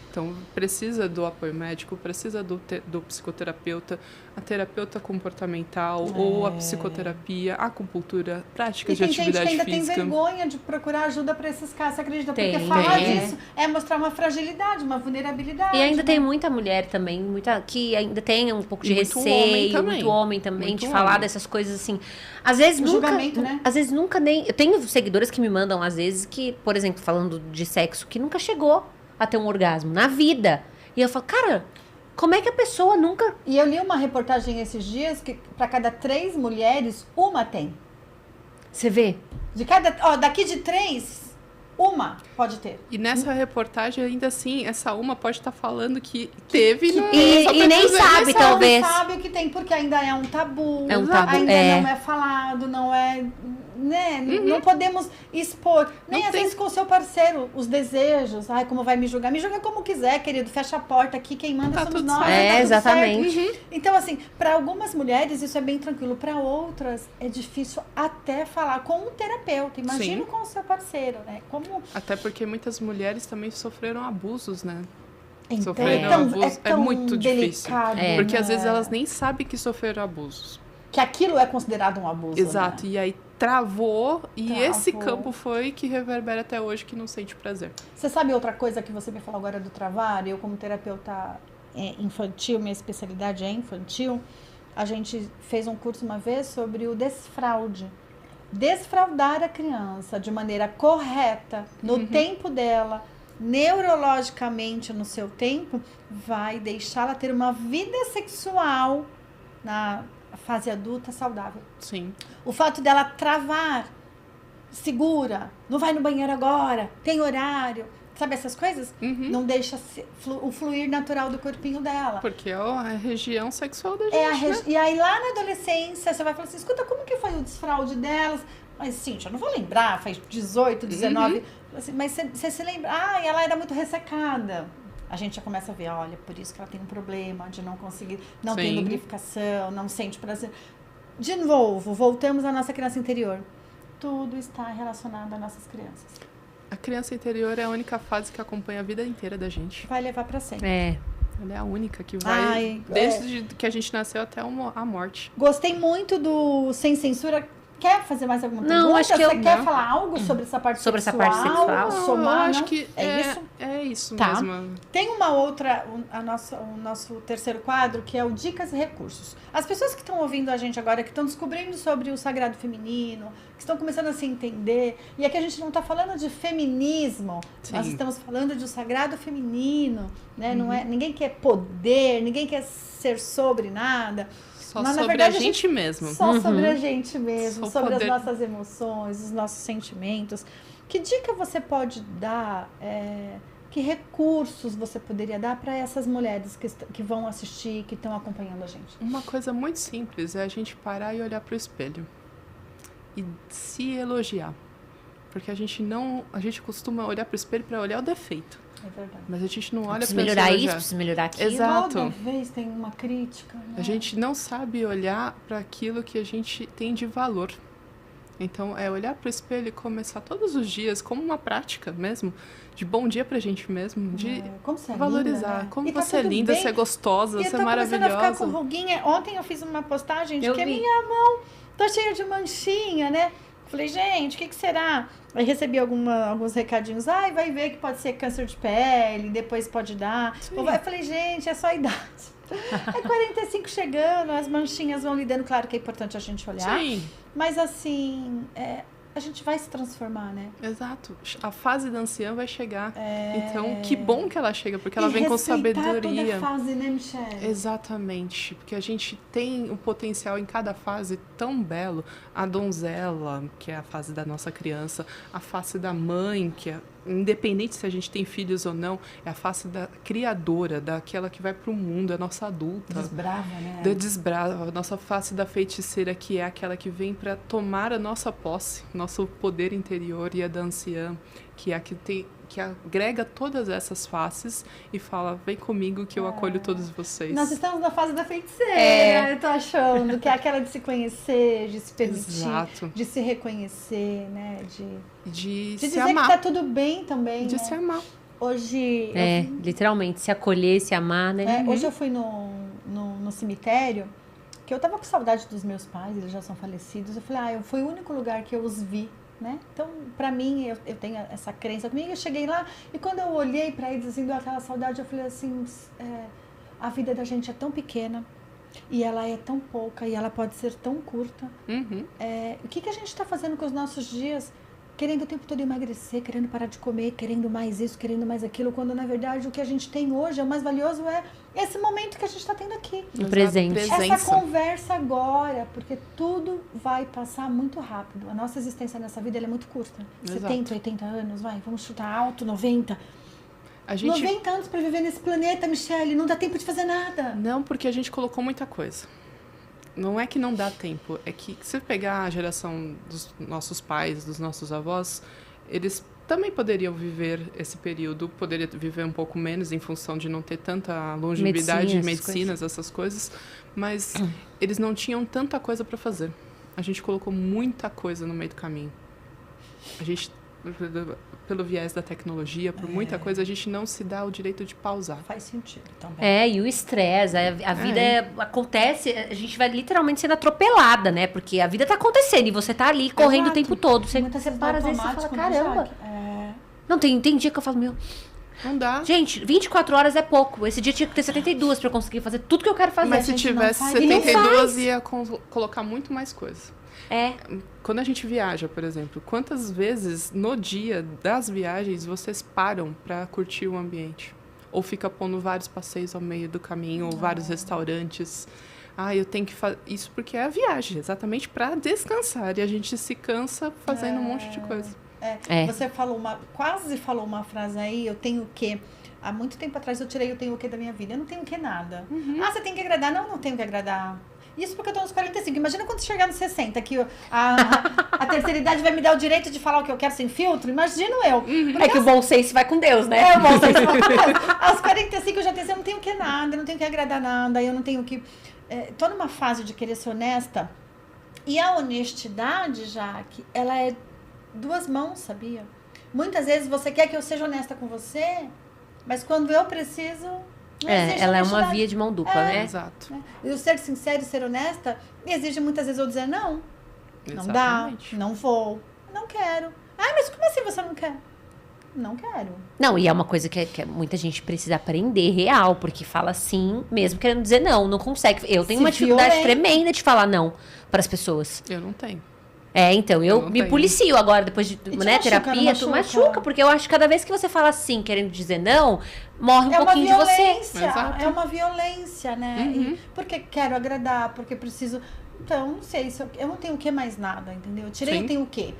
Então, precisa do apoio médico, precisa do psicoterapeuta, a terapeuta comportamental ou a psicoterapia, a acupuntura, práticas de atividade física. Tem gente que ainda tem vergonha de procurar ajuda para esses casos, você acredita? Porque falar disso é mostrar uma fragilidade, uma vulnerabilidade. E ainda tem muita mulher também, que ainda tem um pouco de receio, muito homem também, de falar dessas coisas assim. Às vezes julgamento, né? Às vezes nunca nem... Eu tenho seguidoras que me mandam, às vezes, que, por exemplo, falando de sexo, que nunca chegou a ter um orgasmo na vida. E eu falo, cara, como é que a pessoa nunca... E eu li uma reportagem esses dias que para cada 3 mulheres, uma tem. Você vê? Daqui de 3, uma pode ter. E nessa reportagem, ainda assim, essa uma pode estar falando que teve... E nem sabe, talvez. Não sabe o que tem, porque ainda é um tabu. É um tabu, ainda não é falado, não é... Né? Não podemos expor, nem às vezes com o seu parceiro, os desejos. Ai, como vai me julgar? Me julga como quiser, querido. Fecha a porta aqui, quem manda somos nós. Tá exatamente. Então, assim, para algumas mulheres isso é bem tranquilo. Para outras é difícil até falar com um terapeuta. Imagina com o seu parceiro, né? Até porque muitas mulheres também sofreram abusos, né? Então, sofreram abusos. É muito difícil. Porque né? às vezes elas nem sabem que sofreram abusos. Que aquilo é considerado um abuso. Exato. Né? E aí travou. Esse campo foi que reverbera até hoje, que não sente prazer. Você sabe outra coisa que você me falou agora do travar? Eu, como terapeuta infantil, minha especialidade é infantil, a gente fez um curso uma vez sobre o desfraude. Desfraudar a criança de maneira correta, no tempo dela, neurologicamente no seu tempo, vai deixá-la ter uma vida sexual na fase adulta saudável. Sim. O fato dela travar, segura, não vai no banheiro agora, tem horário, sabe essas coisas? Não deixa o fluir natural do corpinho dela. Porque é a região sexual da gente, né? E aí lá na adolescência você vai falar assim, escuta, como que foi o desfraude delas? Mas Cíntia, eu não vou lembrar, faz 18, 19, assim, mas você se lembra? Ela era muito ressecada. A gente já começa a ver, olha, por isso que ela tem um problema de não conseguir, não tem lubrificação, não sente prazer. De novo, voltamos à nossa criança interior. Tudo está relacionado às nossas crianças. A criança interior é a única fase que acompanha a vida inteira da gente. Vai levar para sempre. Ela é a única que vai, desde que a gente nasceu até a morte. Gostei muito do Sem Censura. Quer fazer mais alguma pergunta? Não, acho que Você quer falar algo sobre essa parte sobre sexual? Essa parte sexual? Somar, eu acho que isso? É isso tá. mesmo. Tem uma outra, o nosso terceiro quadro, que é o Dicas e Recursos. As pessoas que estão ouvindo a gente agora, que estão descobrindo sobre o sagrado feminino, que estão começando a se entender, e aqui a gente não está falando de feminismo, nós estamos falando de um sagrado feminino, né? Não é, ninguém quer poder, ninguém quer ser sobre nada. Só sobre na verdade, a gente mesmo. Só sobre a gente mesmo, sobre as nossas emoções, os nossos sentimentos. Que dica você pode dar, que recursos você poderia dar para essas mulheres que vão assistir, que estão acompanhando a gente? Uma coisa muito simples é a gente parar e olhar para o espelho. E se elogiar. porque a gente costuma olhar pro espelho para olhar o defeito. É verdade. Mas a gente não olha Preciso para melhorar isso, preciso melhorar aquilo. Exato. Toda vez tem uma crítica, né? A gente não sabe olhar para aquilo que a gente tem de valor. Então, é olhar para o espelho e começar todos os dias como uma prática mesmo, de bom dia pra gente mesmo, de como você é valorizar. linda, né? Como Tá você é tudo linda, bem. você é gostosa, E você eu é tô começando a ficar com maravilhosa. ruguinha. Ontem eu fiz uma postagem de Eu que a vi. minha mão tá cheia de manchinha, né? Falei, gente, o que será? Aí recebi alguns recadinhos. Ai, vai ver que pode ser câncer de pele, depois pode dar. Sim. Ou vai, falei, gente, é só a idade. É 45 chegando, as manchinhas vão lidando. Claro que é importante a gente olhar. Sim, Mas assim, a gente vai se transformar, né? exato. A fase da anciã vai chegar. Então, que bom que ela chega, porque ela vem com respeitar sabedoria. toda fase, né, Michelle? Exatamente, porque a gente tem um potencial em cada fase tão belo. A donzela, que é a fase da nossa criança, a face da mãe, que é independente se a gente tem filhos ou não, é a face da criadora, daquela que vai para o mundo, é a nossa adulta. Desbrava, né? Da desbrava, a nossa face da feiticeira, que é aquela que vem para tomar a nossa posse, nosso poder interior, e a da anciã, que é a que agrega todas essas faces e fala, vem comigo que eu acolho todos vocês. Nós estamos na fase da feiticeira, eu tô achando, que é aquela de se conhecer, de se permitir, Exato. de se reconhecer, né? De De se dizer amar. que tá tudo bem também, De né? se amar. Hoje, Literalmente, se acolher, se amar, né? hoje eu fui no cemitério, que eu tava com saudade dos meus pais, eles já são falecidos. Eu falei, foi o único lugar que eu os vi, né? Então, pra mim, eu tenho essa crença comigo. Eu cheguei lá e quando eu olhei pra eles, assim, deu aquela saudade, eu falei assim, a vida da gente é tão pequena e ela é tão pouca e ela pode ser tão curta. Uhum. O que a gente tá fazendo com os nossos dias? Querendo o tempo todo emagrecer, querendo parar de comer, querendo mais isso, querendo mais aquilo, quando na verdade o que a gente tem hoje, o mais valioso é esse momento que a gente está tendo aqui. O presente. Essa conversa agora, porque tudo vai passar muito rápido. A nossa existência nessa vida ela é muito curta. Exato. 70, 80 anos, vamos chutar alto, 90. A gente... 90 anos para viver nesse planeta, Michelle, não dá tempo de fazer nada. Não, porque a gente colocou muita coisa. Não é que não dá tempo, é que se pegar a geração dos nossos pais, dos nossos avós, eles também poderiam viver esse período, poderiam viver um pouco menos em função de não ter tanta longevidade, medicinas, essas coisas, mas eles não tinham tanta coisa para fazer. A gente colocou muita coisa no meio do caminho. A gente, pelo viés da tecnologia, por muita coisa, a gente não se dá o direito de pausar. Faz sentido também. E o estresse, a vida acontece, a gente vai literalmente sendo atropelada, né? Porque a vida tá acontecendo e você tá ali correndo o tempo todo. Você Muitas vezes para, às vezes você fala, caramba. Não, tem dia que eu falo, Não dá. Gente, 24 horas é pouco. Esse dia tinha que ter 72 pra eu conseguir fazer tudo que eu quero fazer. Mas se tivesse 72, ia colocar muito mais coisa. Quando a gente viaja, por exemplo, quantas vezes no dia das viagens vocês param para curtir o ambiente? Ou fica pondo vários passeios ao meio do caminho, ou vários restaurantes. Eu tenho que fazer isso porque é a viagem, exatamente para descansar. E a gente se cansa fazendo um monte de coisa. Você quase falou uma frase aí, eu tenho o quê? Há muito tempo atrás eu tirei o tenho o quê da minha vida. Eu não tenho o quê nada. Você tem que agradar? Não tenho que agradar. Isso porque eu tô nos 45. Imagina quando chegar nos 60, que a terceira idade vai me dar o direito de falar o que eu quero sem filtro. Imagino eu. É que o bom senso vai com Deus, né? O bom senso vai com Deus. Aos 45 eu já tenho, eu não tenho que nada, eu não tenho que agradar nada, eu não tenho que... tô numa fase de querer ser honesta. E a honestidade, Jaque, ela é duas mãos, sabia? Muitas vezes você quer que eu seja honesta com você, mas quando eu preciso... ela é uma via de mão dupla, né? Exato. E o ser sincero e ser honesta exige muitas vezes eu dizer não. Exatamente. Não dá, não vou, não quero. Mas como assim você não quer? Não quero. Não, e é uma coisa que muita gente precisa aprender real, porque fala sim, mesmo querendo dizer não consegue. Eu tenho uma dificuldade tremenda de falar não para as pessoas. Eu não tenho. Então, eu me policio agora, depois de terapia, tu machuca, porque eu acho que cada vez que você fala sim, querendo dizer não, morre um pouquinho de você. Exato. É uma violência, né? Porque quero agradar, porque preciso... Então, não sei, eu não tenho o que mais nada, entendeu? Eu tirei o tenho o quê?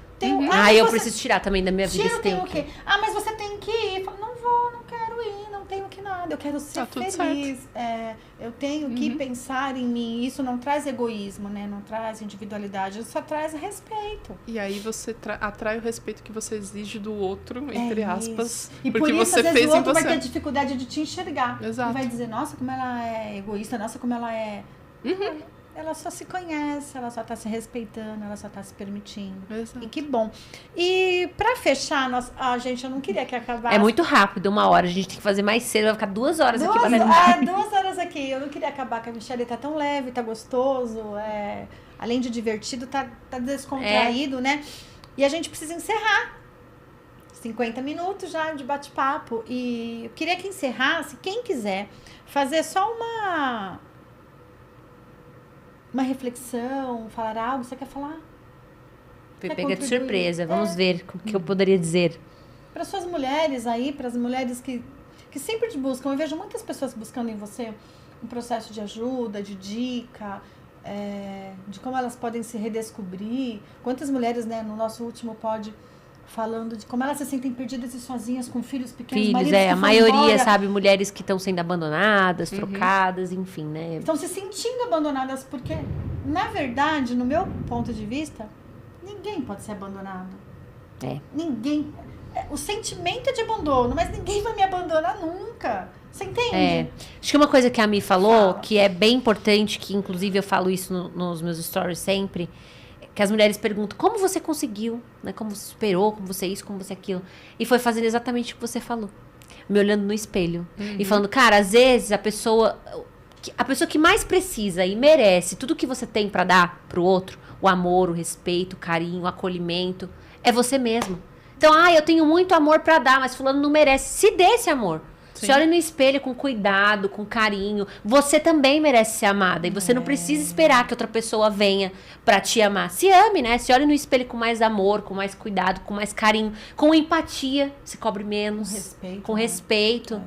Eu preciso tirar também da minha vida esse tem o quê? Mas você tem que ir. Não vou, não quero ir, não tenho que nada. nada, eu quero ser tudo feliz. Eu tenho que pensar em mim. Isso não traz egoísmo, né? Não traz individualidade, só traz respeito. E aí você atrai o respeito que você exige do outro, entre aspas. Isso. E porque por isso, você às vezes, fez o outro em você. vai ter dificuldade de te enxergar. Exato. E vai dizer, nossa, como ela é egoísta, nossa, como ela é... Ela só se conhece, ela só tá se respeitando, ela só tá se permitindo. Exato. E que bom. E pra fechar, gente, eu não queria que acabasse. É muito rápido, 1 hora. A gente tem que fazer mais cedo, vai ficar 2 horas aqui. 2 horas aqui. Eu não queria acabar com a Michelle, tá tão leve, tá gostoso. Além de divertido, tá descontraído, né? E a gente precisa encerrar. 50 minutos já de bate-papo. E eu queria que encerrasse, quem quiser, fazer só uma reflexão, falar algo. Você quer falar? Foi Quer pega de contribuir? surpresa. Vamos ver o que eu poderia dizer. Para suas mulheres aí, para as mulheres que sempre te buscam. Eu vejo muitas pessoas buscando em você um processo de ajuda, de dica, de como elas podem se redescobrir. Quantas mulheres, né, no nosso último pod, falando de como elas se sentem perdidas e sozinhas com filhos pequenos. Filhos, a maioria, sabe, mulheres que estão sendo abandonadas, trocadas, enfim, né? Estão se sentindo abandonadas porque, na verdade, no meu ponto de vista, ninguém pode ser abandonado. Ninguém. O sentimento é de abandono, mas ninguém vai me abandonar nunca. Você entende? Acho que uma coisa que a Mi falou, que é bem importante, que inclusive eu falo isso nos meus stories sempre, que as mulheres perguntam, como você conseguiu, né? Como você superou, como você isso, como você aquilo. E foi fazendo exatamente o que você falou. Me olhando no espelho. E falando, cara, às vezes a pessoa que mais precisa e merece tudo que você tem pra dar pro outro, o amor, o respeito, o carinho, o acolhimento, é você mesmo. Então, eu tenho muito amor pra dar, mas fulano não merece. Se dê esse amor. Se olhe no espelho com cuidado, com carinho. Você também merece ser amada. E você não precisa esperar que outra pessoa venha pra te amar. Se ame, né? Se olhe no espelho com mais amor, com mais cuidado, com mais carinho, com empatia. Se cobre menos. Com respeito.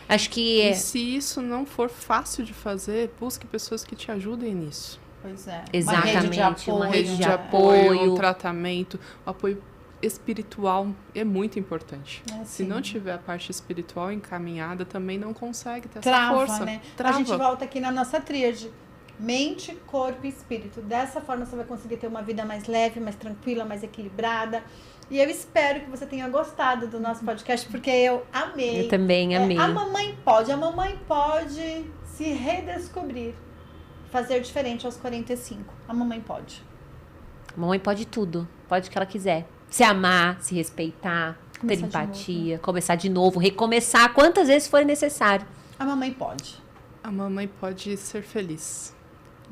Acho que... E se isso não for fácil de fazer, busque pessoas que te ajudem nisso. Pois é. Exatamente. Uma rede de apoio, um tratamento, um apoio espiritual é muito importante. Se não tiver a parte espiritual encaminhada, também não consegue ter essa força. Né? A gente volta aqui na nossa tríade. Mente, corpo e espírito. Dessa forma você vai conseguir ter uma vida mais leve, mais tranquila, mais equilibrada. E eu espero que você tenha gostado do nosso podcast, porque eu amei. Eu também amei. A mamãe pode se redescobrir. Fazer diferente aos 45. A mamãe pode. A mamãe pode tudo. Pode o que ela quiser. Se amar, se respeitar, ter empatia, começar de novo, recomeçar quantas vezes for necessário. A mamãe pode. A mamãe pode ser feliz.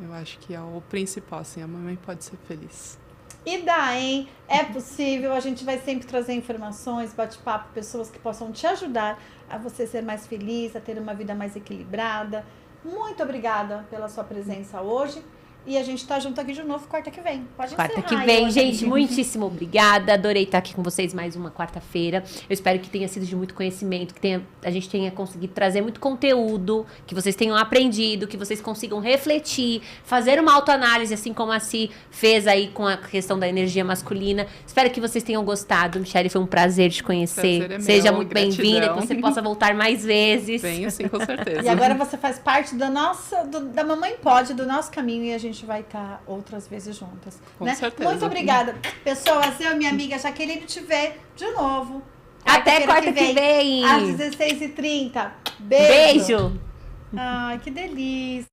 Eu acho que é o principal, assim, a mamãe pode ser feliz. E dá, hein? É possível, a gente vai sempre trazer informações, bate-papo, pessoas que possam te ajudar a você ser mais feliz, a ter uma vida mais equilibrada. Muito obrigada pela sua presença hoje. E a gente tá junto aqui de novo quarta que vem. Pode encerrar. Quarta que vem, gente, muitíssimo obrigada. Adorei estar aqui com vocês mais uma quarta-feira. Eu espero que tenha sido de muito conhecimento, que a gente tenha conseguido trazer muito conteúdo, que vocês tenham aprendido, que vocês consigam refletir, fazer uma autoanálise, assim como a Si fez aí com a questão da energia masculina. Espero que vocês tenham gostado. Michelle, foi um prazer te conhecer. Prazer é meu, Seja muito gratidão. bem-vinda, que você possa voltar mais vezes. Venho, sim, com certeza. E agora você faz parte da Mamãe Pode, do nosso caminho, e a gente vai estar outras vezes juntas. Com né? certeza. Muito obrigada. Pessoas, eu e minha amiga Jaqueline te ver de novo. Até quarta que vem. Às 16h30. Beijo. Ai, que delícia.